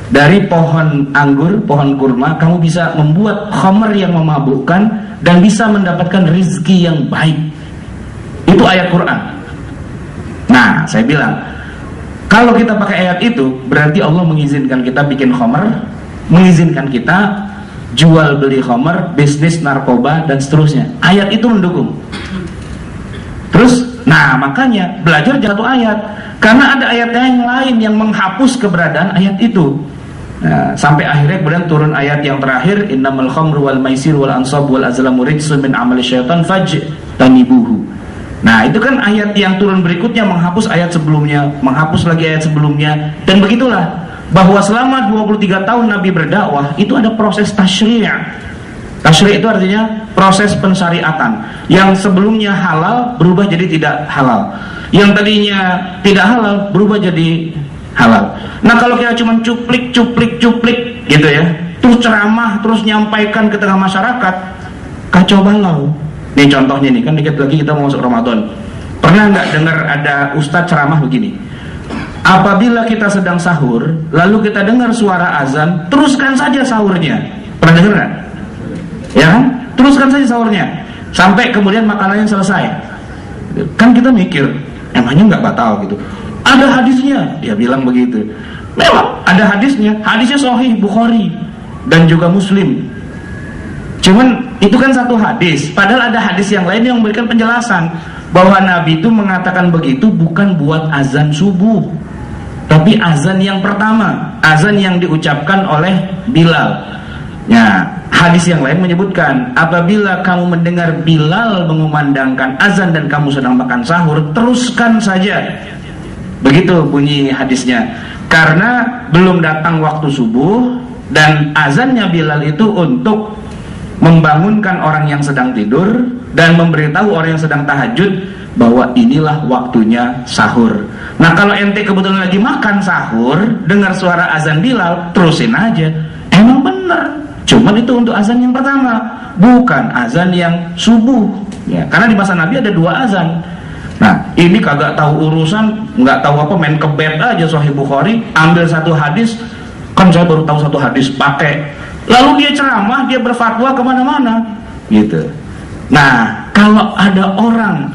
Speaker 1: Dari pohon anggur, pohon kurma, kamu bisa membuat khamr yang memabukkan dan bisa mendapatkan rizki yang baik. Itu ayat Quran. Nah, saya bilang, kalau kita pakai ayat itu, berarti Allah mengizinkan kita bikin khamr, mengizinkan kita jual beli khamr, bisnis narkoba, dan seterusnya. Ayat itu mendukung. Terus, nah makanya belajar satu ayat, karena ada ayat yang lain yang menghapus keberadaan ayat itu. Nah, sampai akhirnya kemudian turun ayat yang terakhir, innamal khamru wal maisir wal ansab wal azlamu rijsun min amali syaitan fajtanibuhu. Nah, itu kan ayat yang turun berikutnya menghapus ayat sebelumnya, menghapus lagi ayat sebelumnya, dan begitulah bahwa selama 23 tahun Nabi berdakwah itu ada proses tasyri'. Tasyri' itu artinya proses pensyariatan. Yang sebelumnya halal berubah jadi tidak halal, yang tadinya tidak halal berubah jadi halal. Nah, kalau kita cuma cuplik gitu ya, terus ceramah, terus nyampaikan ke tengah masyarakat, kacau balau. Nih contohnya nih, kan dikit lagi kita mau masuk Ramadan. Pernah nggak dengar ada ustadz ceramah begini? Apabila kita sedang sahur, lalu kita dengar suara azan, teruskan saja sahurnya. Pernah dengar nggak? Ya kan? Teruskan saja sahurnya sampai kemudian makanannya selesai. Kan kita mikir, emangnya nggak batal gitu? Ada hadisnya, dia bilang begitu. Memang ada hadisnya Sahih Bukhari dan juga Muslim. Cuman itu kan satu hadis, padahal ada hadis yang lain yang memberikan penjelasan bahwa Nabi itu mengatakan begitu bukan buat azan subuh, tapi azan yang pertama, azan yang diucapkan oleh Bilal. Ya, hadis yang lain menyebutkan apabila kamu mendengar Bilal mengumandangkan azan dan kamu sedang makan sahur, teruskan saja. Begitu bunyi hadisnya. Karena belum datang waktu subuh, dan azannya Bilal itu untuk membangunkan orang yang sedang tidur dan memberitahu orang yang sedang tahajud bahwa inilah waktunya sahur. Nah, kalau ente kebetulan lagi makan sahur, dengar suara azan Bilal, terusin aja. Emang bener, cuman itu untuk azan yang pertama, bukan azan yang subuh ya, karena di masa Nabi ada 2 azan. Nah, ini kagak tahu urusan, nggak tahu apa, main kebet aja Sahih Bukhari, ambil satu hadis, kan saya baru tahu satu hadis, pakai. Lalu dia ceramah, dia berfatwa kemana-mana, gitu. Nah, kalau ada orang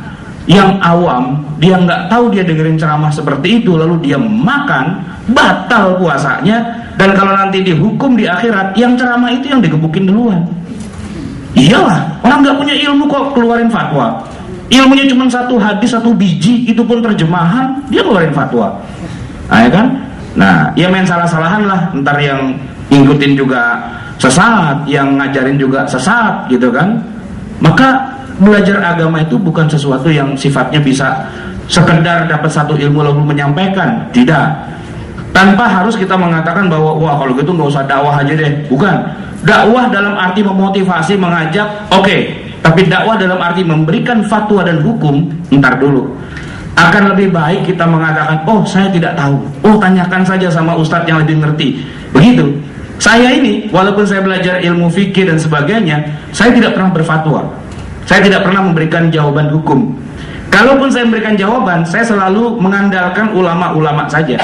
Speaker 1: yang awam, dia nggak tahu, dia dengerin ceramah seperti itu, lalu dia makan, batal puasanya, dan kalau nanti dihukum di akhirat, yang ceramah itu yang digebukin duluan. Iyalah, orang nggak punya ilmu kok keluarin fatwa. Ilmunya cuma satu hadis, 1 biji, itu pun terjemahan, dia keluarin fatwa. Nah, ya kan? Nah, ya main salah-salahan lah, ntar yang ngikutin juga sesat, yang ngajarin juga sesat, gitu kan? Maka belajar agama itu bukan sesuatu yang sifatnya bisa sekedar dapat satu ilmu lalu menyampaikan, tidak. Tanpa harus kita mengatakan bahwa wah kalau gitu nggak usah dakwah aja deh. Bukan. Dakwah dalam arti memotivasi, mengajak, oke. Tapi dakwah dalam arti memberikan fatwa dan hukum, ntar dulu. Akan lebih baik kita mengatakan, oh saya tidak tahu, oh tanyakan saja sama ustadz yang lebih ngerti. Begitu. Saya ini, walaupun saya belajar ilmu fikih dan sebagainya, saya tidak pernah berfatwa. Saya tidak pernah memberikan jawaban hukum. Kalaupun saya memberikan jawaban, saya selalu mengandalkan ulama-ulama saja.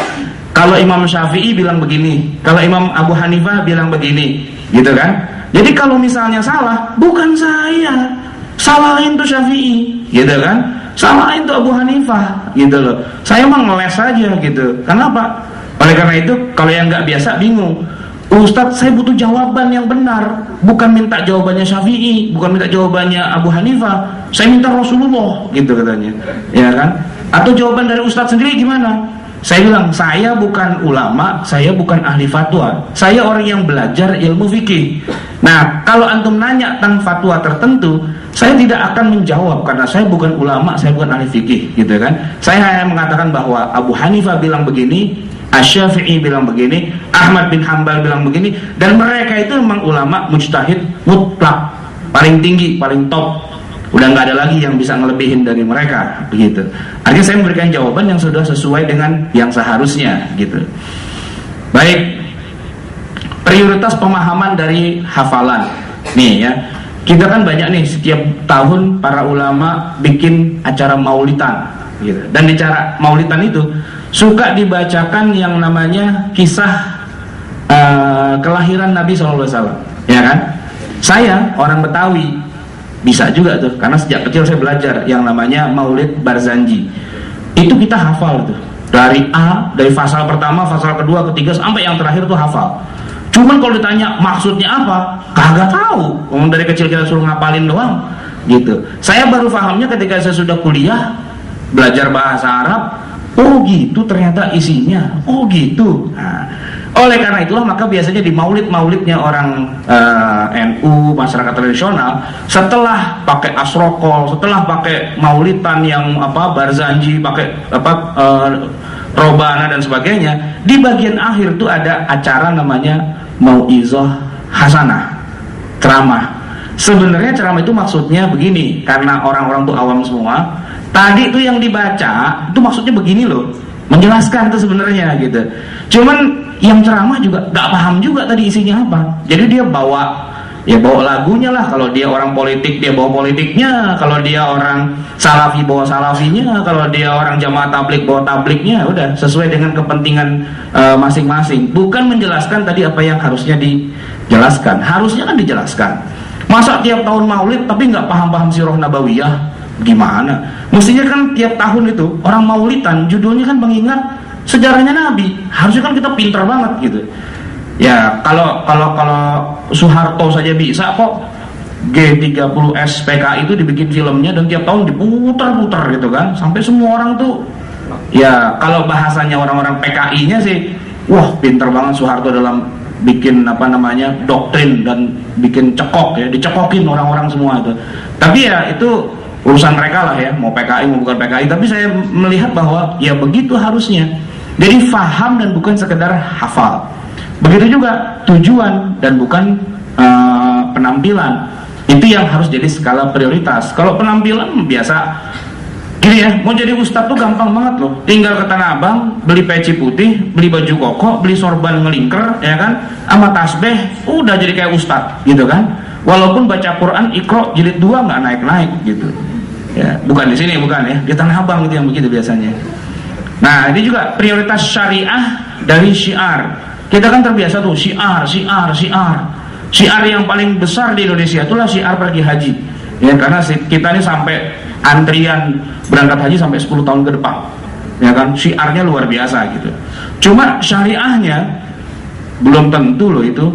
Speaker 1: Kalau Imam Syafi'i bilang begini, kalau Imam Abu Hanifah bilang begini, gitu kan? Jadi kalau misalnya salah, bukan saya, salahin tuh Syafi'i, gitu kan? Salahin tuh Abu Hanifah, gitu loh. Saya emang ngeles saja, gitu. Kenapa? Oleh karena itu, kalau yang nggak biasa bingung, Ustadz saya butuh jawaban yang benar, bukan minta jawabannya Syafi'i, bukan minta jawabannya Abu Hanifah, saya minta Rasulullah, gitu katanya, ya kan? Atau jawaban dari Ustadz sendiri gimana? Saya bilang, saya bukan ulama, saya bukan ahli fatwa, saya orang yang belajar ilmu fikih. Nah, kalau antum nanya tentang fatwa tertentu, saya tidak akan menjawab karena saya bukan ulama, saya bukan ahli fikih, gitu kan? Saya hanya mengatakan bahwa Abu Hanifah bilang begini, Asy-Syafi'i bilang begini, Ahmad bin Hanbal bilang begini, dan mereka itu memang ulama mujtahid mutlak, paling tinggi, paling top. Udah nggak ada lagi yang bisa ngelebihin dari mereka, begitu. Artinya saya memberikan jawaban yang sudah sesuai dengan yang seharusnya, gitu. Baik, prioritas pemahaman dari hafalan. Nih ya, kita kan banyak nih setiap tahun para ulama bikin acara maulidan gitu. Dan di acara maulidan itu suka dibacakan yang namanya kisah kelahiran Nabi SAW, ya kan? Saya orang Betawi, bisa juga tuh, karena sejak kecil saya belajar yang namanya Maulid Barzanji. Itu kita hafal tuh, dari fasal pertama, fasal kedua, ketiga, sampai yang terakhir tuh hafal. Cuman kalau ditanya maksudnya apa, kagak tahu. Dari kecil kita suruh ngapalin doang gitu. Saya baru pahamnya ketika saya sudah kuliah, belajar bahasa Arab. Oh gitu ternyata isinya. Oh gitu. Nah, oleh karena itulah maka biasanya di maulidnya orang NU, masyarakat tradisional, setelah pakai asrokol, setelah pakai maulidan yang Barzanji, pakai robana dan sebagainya, di bagian akhir tuh ada acara namanya mauizah hasanah, ceramah. Sebenarnya ceramah itu maksudnya begini, karena orang-orang tuh awam semua. Tadi tuh yang dibaca itu maksudnya begini loh, menjelaskan tuh sebenarnya gitu. Cuman yang ceramah juga gak paham juga tadi isinya apa. Jadi dia bawa lagunya lah. Kalau dia orang politik dia bawa politiknya, kalau dia orang salafi bawa salafinya, kalau dia orang jamaah tablik bawa tabliknya. Udah sesuai dengan kepentingan masing-masing. Bukan menjelaskan tadi apa yang harusnya dijelaskan. Harusnya kan dijelaskan. Masa tiap tahun maulid tapi nggak paham-paham sirah nabawiyah? Gimana? Mestinya kan tiap tahun itu orang maulidan judulnya kan mengingat sejarahnya Nabi. Harusnya kan kita pintar banget gitu. Ya kalau Soeharto saja bisa kok G30S PKI itu dibikin filmnya dan tiap tahun diputar-putar gitu kan, sampai semua orang tuh ya kalau bahasanya orang-orang PKI-nya sih, wah pintar banget Soeharto dalam bikin doktrin dan bikin cekok ya, dicekokin orang-orang semua itu. Tapi ya itu urusan mereka lah ya, mau PKI mau bukan PKI. Tapi saya melihat bahwa ya begitu harusnya. Jadi faham dan bukan sekedar hafal. Begitu juga tujuan dan bukan penampilan. Itu yang harus jadi skala prioritas. Kalau penampilan biasa gini ya, mau jadi ustadz tuh gampang banget loh. Tinggal ke Tanah Abang, beli peci putih, beli baju koko, beli sorban ngelingker, ya kan, sama tasbih, udah jadi kayak ustadz gitu kan. Walaupun baca Quran Iqra jilid 2 nggak naik-naik gitu. Ya, bukan di sini, bukan ya, di Tanah Abang itu yang begitu biasanya. Nah, ini juga prioritas syariah dari syiar. Kita kan terbiasa tuh syiar. Syiar yang paling besar di Indonesia itulah syiar pergi haji. Ya, karena kita ini sampai antrian berangkat haji sampai 10 tahun ke depan. Ya kan, syiarnya luar biasa gitu. Cuma syariahnya belum tentu loh itu.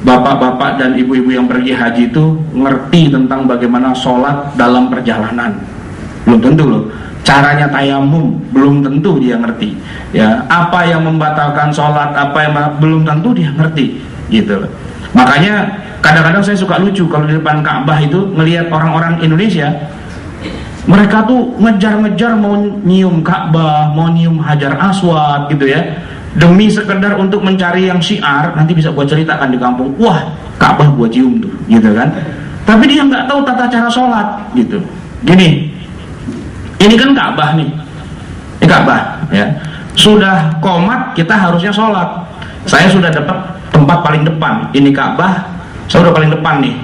Speaker 1: Bapak-bapak dan ibu-ibu yang pergi haji itu ngerti tentang bagaimana sholat dalam perjalanan. Belum tentu loh. Caranya tayamum belum tentu dia ngerti. Ya, apa yang membatalkan sholat, apa yang belum tentu dia ngerti. Gitu loh. Makanya kadang-kadang saya suka lucu kalau di depan Ka'bah itu ngelihat orang-orang Indonesia, mereka tuh ngejar-ngejar mau nyium Ka'bah, mau nyium Hajar Aswad gitu ya. Demi sekedar untuk mencari yang syiar, nanti bisa buat ceritakan di kampung, wah Ka'bah buat cium tuh, gitu kan. Tapi dia nggak tahu tata cara sholat, gitu. Gini, ini kan Ka'bah nih, ini Ka'bah, ya. Sudah qomat kita harusnya sholat. Saya sudah dapat tempat paling depan, ini Ka'bah, saya udah paling depan nih,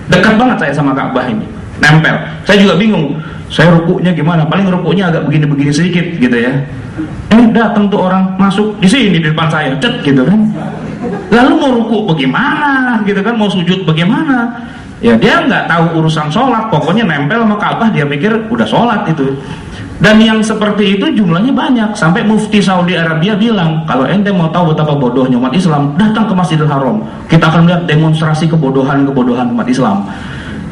Speaker 1: dekat banget saya sama Ka'bah ini, nempel. Saya juga bingung, saya rukuknya gimana? Paling rukuknya agak begini-begini sedikit, gitu ya. Datang tuh orang masuk di sini di depan saya, cet gitu kan. Lalu mau ruku bagaimana, gitu kan, mau sujud bagaimana? Ya dia nggak tahu urusan sholat, pokoknya nempel sama Ka'bah dia pikir udah sholat itu. Dan yang seperti itu jumlahnya banyak, sampai Mufti Saudi Arabia bilang kalau ente mau tahu betapa bodohnya umat Islam, datang ke Masjidil Haram, kita akan lihat demonstrasi kebodohan umat Islam.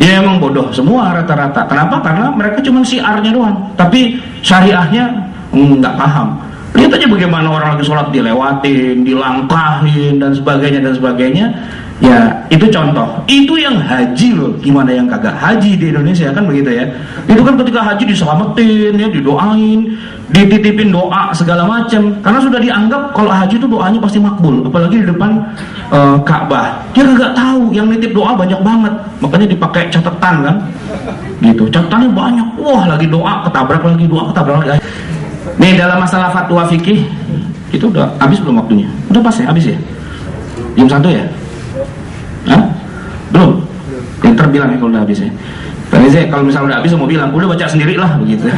Speaker 1: Ya emang bodoh semua rata-rata. Kenapa? Karena mereka cuma syiarnya doang, tapi syariahnya nggak paham. Lihat aja bagaimana orang lagi sholat dilewatin, dilangkahin dan sebagainya. Ya itu contoh. Itu yang haji loh. Gimana yang kagak haji di Indonesia kan begitu ya. Itu kan ketika haji diselamatin ya, didoain, dititipin doa segala macam. Karena sudah dianggap kalau haji itu doanya pasti makbul. Apalagi di depan Ka'bah. Dia kagak tahu yang nitip doa banyak banget. Makanya dipakai catatan kan. Gitu. Catatannya banyak. Wah lagi doa ketabrak lagi, doa ketabrak lagi. Nih dalam masalah fatwa fikih itu udah habis belum waktunya? Udah pas ya, habis ya? Jam 1 ya? Hah? Belum? Ya terbilang ya kalau udah habis ya. Tadi saya kalau misalnya udah habis mau bilang, udah baca sendirilah begitu.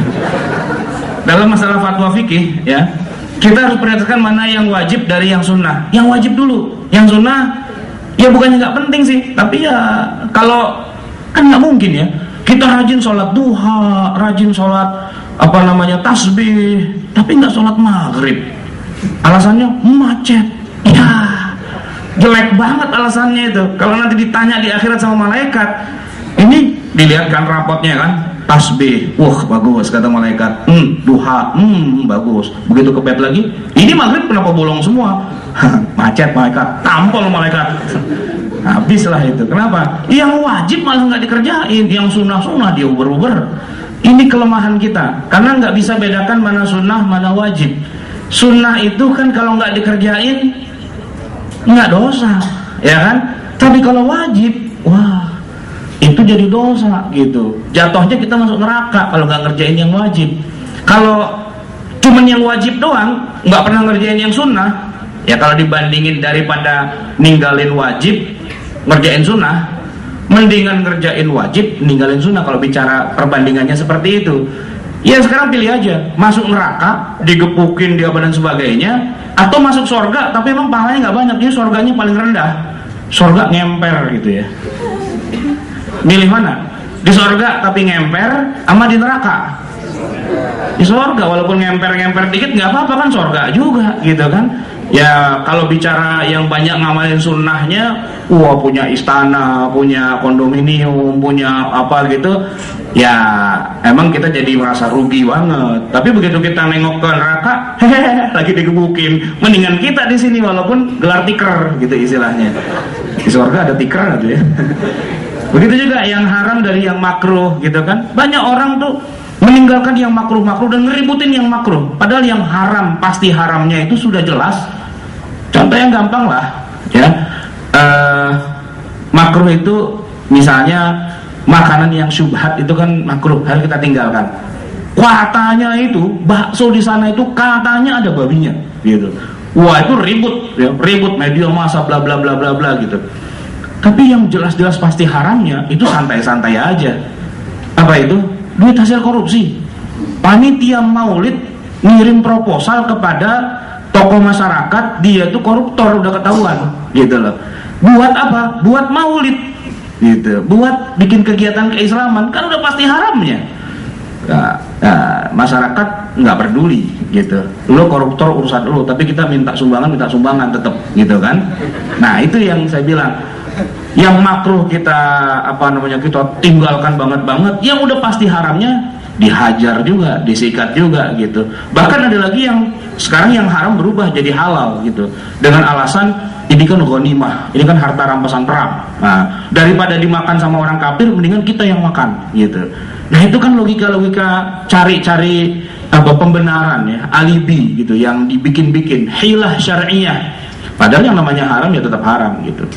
Speaker 1: Dalam masalah fatwa fikih ya, kita harus perhatikan mana yang wajib dari yang sunnah. Yang wajib dulu, yang sunnah ya bukannya nggak penting sih, tapi ya kalau kan nggak mungkin ya kita rajin sholat duha, rajin sholat tasbih, tapi nggak sholat maghrib. Alasannya macet. Ya jelek banget alasannya itu. Kalau nanti ditanya di akhirat sama malaikat, ini dilihatkan rapotnya kan, tasbih, bagus kata malaikat, duha, bagus. Begitu ke bed lagi, ini maghrib kenapa bolong semua? Macet malaikat, tampol malaikat. Habislah itu. Kenapa? Yang wajib malah nggak dikerjain, yang sunnah dia uber-uber. Ini kelemahan kita, karena nggak bisa bedakan mana sunnah mana wajib. Sunnah itu kan kalau nggak dikerjain nggak dosa, ya kan? Tapi kalau wajib, wah itu jadi dosa gitu. Jatuhnya kita masuk neraka kalau nggak ngerjain yang wajib. Kalau cuman yang wajib doang, nggak pernah ngerjain yang sunnah, ya kalau dibandingin daripada ninggalin wajib, ngerjain sunnah, mendingan ngerjain wajib, ninggalin sunnah. Kalau bicara perbandingannya seperti itu, ya sekarang pilih aja, masuk neraka, digepukin dia dan sebagainya, atau masuk surga tapi emang pahalanya nggak banyak, jadi surganya paling rendah, surga ngemper gitu ya. Milih mana? Di surga tapi ngemper, sama di neraka? Di surga walaupun ngemper dikit nggak apa-apa kan, surga juga gitu kan. Ya kalau bicara yang banyak ngamalin sunnahnya, punya istana, punya kondominium, punya apa gitu, ya emang kita jadi merasa rugi banget. Tapi begitu kita nengok ke neraka, lagi digebukin, mendingan kita di sini walaupun gelar tiker gitu istilahnya. Di surga ada tiker gitu ya. Begitu juga yang haram dari yang makruh gitu kan. Banyak orang tuh meninggalkan yang makruh-makruh dan ngeributin yang makruh, padahal yang haram, pasti haramnya itu sudah jelas. Contoh yang gampang lah ya, makruh itu misalnya makanan yang syubhat itu kan makruh, harus kita tinggalkan. Katanya itu bakso di sana itu katanya ada babinya gitu. Wah itu ribut ya, ribut media massa bla bla bla bla bla gitu. Tapi yang jelas-jelas pasti haramnya itu santai-santai aja. Apa itu? Duit hasil korupsi. Panitia maulid ngirim proposal kepada tokoh masyarakat, dia tuh koruptor, udah ketahuan gitu loh. Buat apa? Buat maulid gitu, buat bikin kegiatan keislaman, kan udah pasti haramnya. Masyarakat nggak peduli gitu. Lo koruptor urusan lo, tapi kita minta sumbangan tetap gitu kan. Nah itu yang saya bilang, yang makruh kita kita tinggalkan banget, yang udah pasti haramnya dihajar juga, disikat juga gitu. Bahkan ada lagi yang sekarang yang haram berubah jadi halal gitu, dengan alasan ini kan ghanimah, ini kan harta rampasan perang. Nah, daripada dimakan sama orang kafir, mendingan kita yang makan gitu. Nah itu kan logika-logika cari-cari pembenaran ya, alibi gitu, yang dibikin-bikin, hilah syar'iyah. Padahal yang namanya haram ya tetap haram gitu.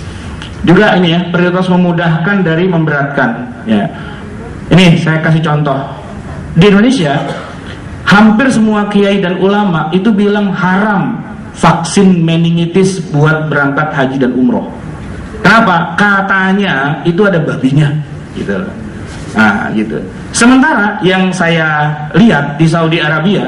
Speaker 1: Juga ini ya, prioritas memudahkan dari memberatkan ya. Ini saya kasih contoh. Di Indonesia hampir semua kiai dan ulama itu bilang haram vaksin meningitis buat berangkat haji dan umroh. Kenapa? Katanya itu ada babinya gitu. Nah gitu. Sementara yang saya lihat di Saudi Arabia,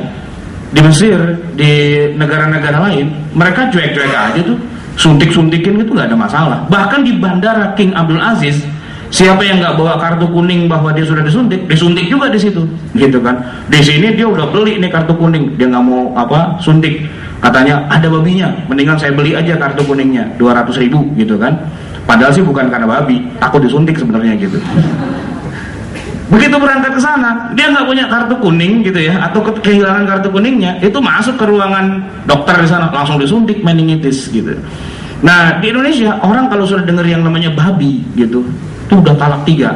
Speaker 1: di Mesir, di negara-negara lain, mereka cuek-cuek aja tuh, suntik-suntikin gitu nggak ada masalah. Bahkan di bandara King Abdul Aziz, siapa yang nggak bawa kartu kuning bahwa dia sudah disuntik juga di situ, gitu kan? Di sini dia udah beli nih kartu kuning, dia nggak mau suntik, katanya ada babinya, mendingan saya beli aja kartu kuningnya 200.000 gitu kan? Padahal sih bukan karena babi, takut disuntik sebenarnya gitu. Begitu berangkat ke sana, dia nggak punya kartu kuning gitu ya, atau kehilangan kartu kuningnya, itu masuk ke ruangan dokter di sana langsung disuntik meningitis gitu. Nah di Indonesia orang kalau sudah dengar yang namanya babi gitu, itu udah talak 3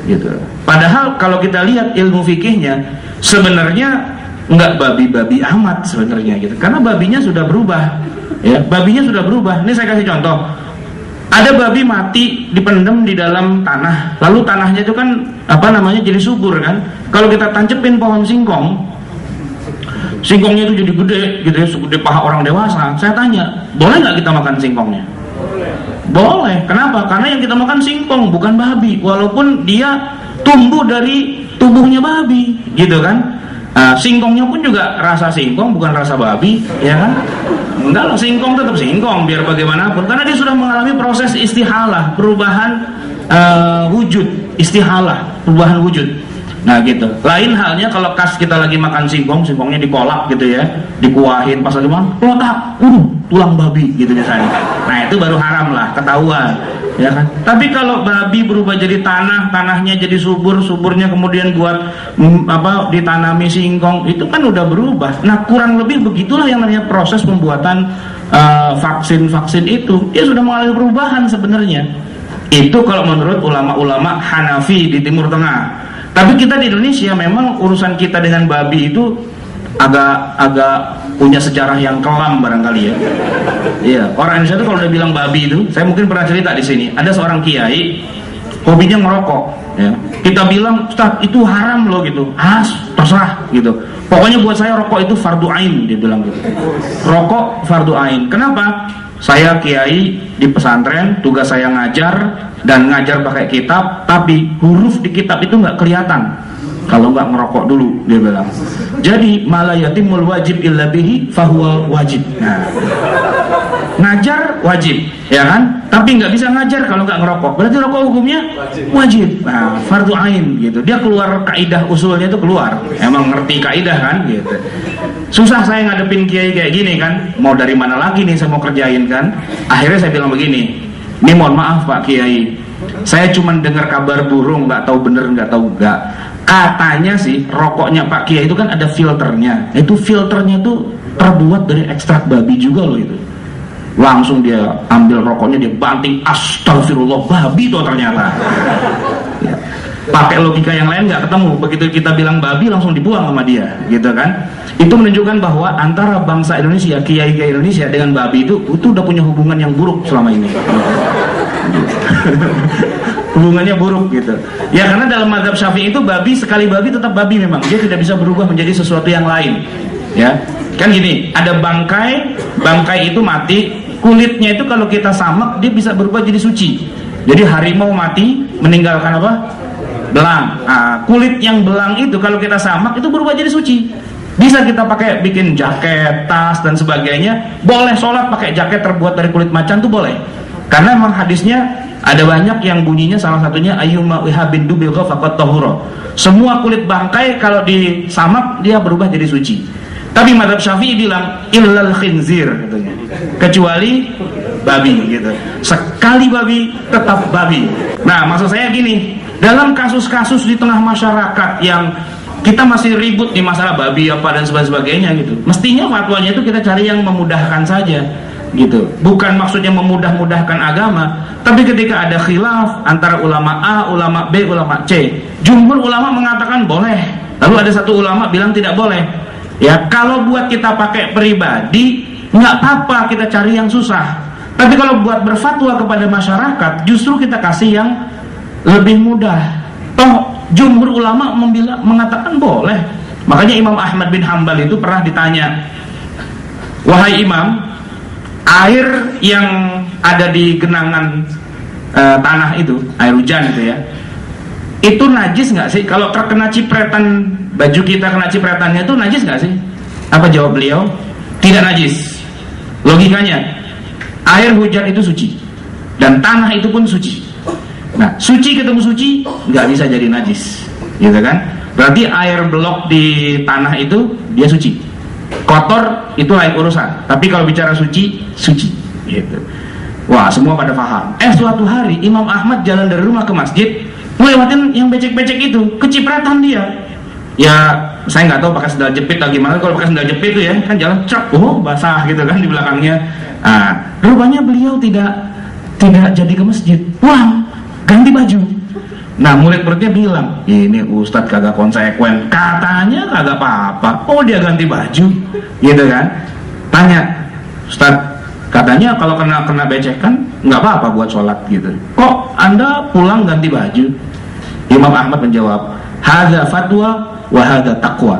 Speaker 1: gitu. Padahal kalau kita lihat ilmu fikihnya sebenarnya nggak babi-babi amat sebenarnya gitu, karena babinya sudah berubah ya, babinya sudah berubah. Ini saya kasih contoh, ada babi mati dipendam di dalam tanah, lalu tanahnya itu kan jadi subur kan. Kalau kita tancepin pohon singkong, singkongnya itu jadi gede gitu ya, segede paha orang dewasa. Saya tanya, boleh nggak kita makan singkongnya? Boleh. Kenapa? Karena yang kita makan singkong, bukan babi. Walaupun dia tumbuh dari tubuhnya babi, gitu kan? Singkongnya pun juga rasa singkong, bukan rasa babi, ya kan? Enggak lah, singkong tetap singkong, biar bagaimanapun. Karena dia sudah mengalami proses istihalah, perubahan wujud, istihalah, perubahan wujud. Nah gitu. Lain halnya kalau kita lagi makan singkong, singkongnya dikolak gitu ya, dikuahin, pas lagi makan, kotak, tulang babi gitu misalnya. Nah itu baru haram lah, ketahuan, ya kan. Tapi kalau babi berubah jadi tanah, tanahnya jadi subur, suburnya kemudian buat ditanami singkong, itu kan udah berubah. Nah kurang lebih begitulah yang namanya proses pembuatan vaksin-vaksin itu, dia sudah mengalami perubahan sebenarnya. Itu kalau menurut ulama-ulama Hanafi di Timur Tengah. Tapi kita di Indonesia memang urusan kita dengan babi itu agak punya sejarah yang kelam barangkali ya. Iya, orang Indonesia itu kalau udah bilang babi itu, saya mungkin pernah cerita di sini. Ada seorang kiai hobinya ngerokok. Ya. Kita bilang, Ustaz itu haram loh gitu. Terserah gitu. Pokoknya buat saya rokok itu fardu ain, dia bilang gitu. Rokok fardu ain. Kenapa? Saya kiai di pesantren, tugas saya ngajar dan ngajar pakai kitab, tapi huruf di kitab itu nggak kelihatan kalau nggak ngerokok dulu, dia bilang. Jadi mala yatimul wajib illa bihi fahuwa wajib. Nah, ngajar wajib, ya kan? Tapi nggak bisa ngajar kalau nggak ngerokok. Berarti rokok hukumnya wajib. Nah, fardu ain gitu. Dia keluar kaidah usulnya itu keluar. Emang ngerti kaidah kan gitu. Susah saya ngadepin kiai kayak gini kan. Mau dari mana lagi nih saya mau kerjain kan? Akhirnya saya bilang begini. Ini mohon maaf Pak Kiai. Saya cuma dengar kabar burung, nggak tahu bener nggak tahu nggak. Katanya sih rokoknya Pak Kiai itu kan ada filternya. Itu filternya tuh terbuat dari ekstrak babi juga loh itu. Langsung dia ambil rokoknya, dia banting, astagfirullah, babi tuh ternyata. Ya. Pakai logika yang lain nggak ketemu. Begitu kita bilang babi langsung dibuang sama dia, gitu kan? Itu menunjukkan bahwa antara bangsa Indonesia, kiai-kiai Indonesia dengan babi itu udah punya hubungan yang buruk selama ini. Hubungannya buruk gitu. Ya karena dalam mazhab Syafi'i itu babi sekali babi tetap babi memang. Dia tidak bisa berubah menjadi sesuatu yang lain. Ya. Kan gini, ada bangkai itu mati, kulitnya itu kalau kita samak dia bisa berubah jadi suci. Jadi harimau mati meninggalkan apa? Belang. Nah, kulit yang belang itu kalau kita samak itu berubah jadi suci. Bisa kita pakai bikin jaket, tas dan sebagainya. Boleh sholat pakai jaket terbuat dari kulit macan tuh boleh. Karena memang hadisnya ada banyak yang bunyinya salah satunya ayyuma ihabin dubil faqat tahura. Semua kulit bangkai kalau disamak dia berubah jadi suci. Tapi mazhab Syafi'i bilang illal khinzir katanya. Kecuali babi gitu. Sekali babi tetap babi. Nah, maksud saya gini, dalam kasus-kasus di tengah masyarakat yang kita masih ribut di masalah babi apa dan sebagainya gitu. Mestinya fatwanya itu kita cari yang memudahkan saja gitu. Bukan maksudnya memudah-mudahkan agama, tapi ketika ada khilaf antara ulama A, ulama B, ulama C, jumhur ulama mengatakan boleh. Lalu ada satu ulama bilang tidak boleh. Ya, kalau buat kita pakai pribadi nggak apa-apa, kita cari yang susah. Tapi kalau buat berfatwa kepada masyarakat, justru kita kasih yang lebih mudah. Toh jumhur ulama mengatakan boleh. Makanya Imam Ahmad bin Hanbal itu pernah ditanya, wahai Imam, air yang ada di genangan tanah itu, air hujan itu ya, itu najis nggak sih? Kalau terkena cipretan, baju kita kena cipretannya itu najis nggak sih? Apa jawab beliau? Tidak najis. Logikanya, air hujan itu suci dan tanah itu pun suci. Nah, suci ketemu suci nggak bisa jadi najis, gitu kan? Berarti air blok di tanah itu dia suci. Kotor itu lain urusan. Tapi kalau bicara suci, suci. Gitu. Wah, semua pada paham. Suatu hari Imam Ahmad jalan dari rumah ke masjid, ngelewatin yang becek-becek itu, kecipratan dia. Ya, saya nggak tahu pakai sendal jepit atau gimana. Kalau pakai sendal jepit itu ya, kan jalan cek, basah gitu kan di belakangnya. Nah, rupanya beliau tidak jadi ke masjid. Pulang, ganti baju. Nah, murid-muridnya bilang, ini Ustadz kagak konsekuen. Katanya kagak apa-apa. Oh, dia ganti baju, gitu kan? Tanya, Ustadz, katanya kalau kena becekan nggak apa-apa buat sholat gitu. Kok Anda pulang ganti baju? Imam Ahmad menjawab, hadza fatwa wa hadza taqwa.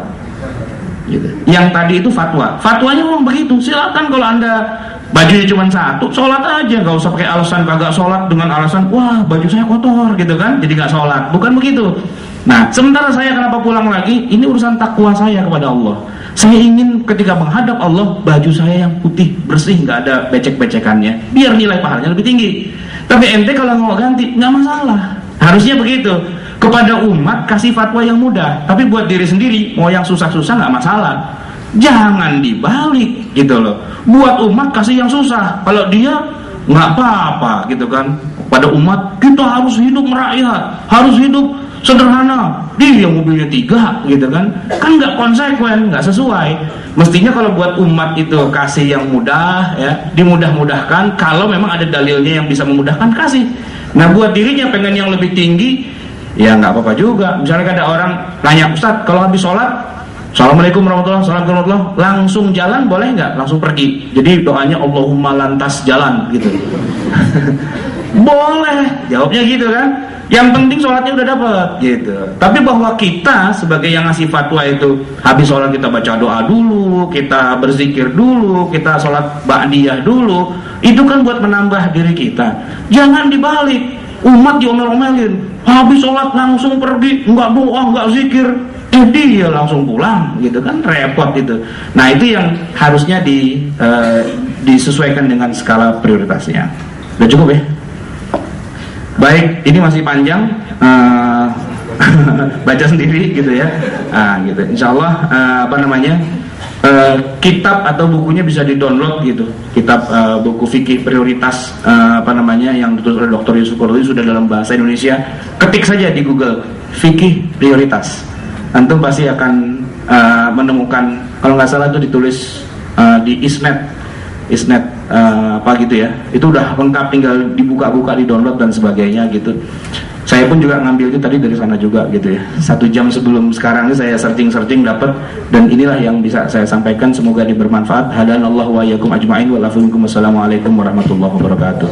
Speaker 1: Gitu. Yang tadi itu fatwa. Fatwanya memang begitu. Silakan kalau Anda bajunya cuma satu, sholat aja, nggak usah pakai alasan kagak sholat dengan alasan wah baju saya kotor gitu kan, jadi nggak sholat. Bukan begitu. Nah, sementara saya kenapa pulang lagi? Ini urusan takwa saya kepada Allah. Saya ingin ketika menghadap Allah, baju saya yang putih bersih, nggak ada becek-becekannya, biar nilai pahalanya lebih tinggi. Tapi ente kalau mau ganti nggak masalah. Harusnya begitu. Kepada umat kasih fatwa yang mudah, tapi buat diri sendiri mau yang susah-susah nggak masalah. Jangan dibalik gitu loh. Buat umat kasih yang susah, kalau dia nggak apa-apa gitu kan. Pada umat kita harus hidup merakyat, harus hidup sederhana. Dia yang mobilnya 3 gitu kan nggak konsekuen, nggak sesuai. Mestinya kalau buat umat itu kasih yang mudah ya, dimudah-mudahkan. Kalau memang ada dalilnya yang bisa memudahkan, kasih. Nah buat dirinya pengen yang lebih tinggi, ya nggak apa-apa juga. Misalnya ada orang nanya, Ustadz kalau habis sholat Assalamualaikum warahmatullahi wabarakatuh, langsung jalan boleh nggak? Langsung pergi. Jadi doanya Allahumma lantas jalan gitu. Boleh, jawabnya gitu kan. Yang penting sholatnya udah dapat gitu. Tapi bahwa kita sebagai yang ngasih fatwa itu habis sholat kita baca doa dulu, kita berzikir dulu, kita sholat ba'diyah dulu, itu kan buat menambah diri kita. Jangan dibalik, umat diomel-omelin, habis sholat langsung pergi, nggak doa, nggak zikir, dia langsung pulang gitu kan, repot itu. Nah itu yang harusnya disesuaikan dengan skala prioritasnya. Udah cukup ya? Baik, ini masih panjang, baca sendiri gitu ya. Gitu. Insya Allah kitab atau bukunya bisa di-download gitu. Kitab buku fikih prioritas yang ditulis oleh Dr. Yusuf Qaradawi sudah dalam bahasa Indonesia. Ketik saja di Google fikih prioritas. Antum pasti akan menemukan, kalau nggak salah itu ditulis di Isnet gitu ya, itu udah lengkap, tinggal dibuka-buka, di-download dan sebagainya gitu. Saya pun juga ngambil itu tadi dari sana juga gitu ya. 1 jam sebelum sekarang ini saya searching dapat, dan inilah yang bisa saya sampaikan, semoga bermanfaat. Hadanallahu wa iyyakum ajma'in wa lafikum. Wassalamualaikum warahmatullahi wabarakatuh.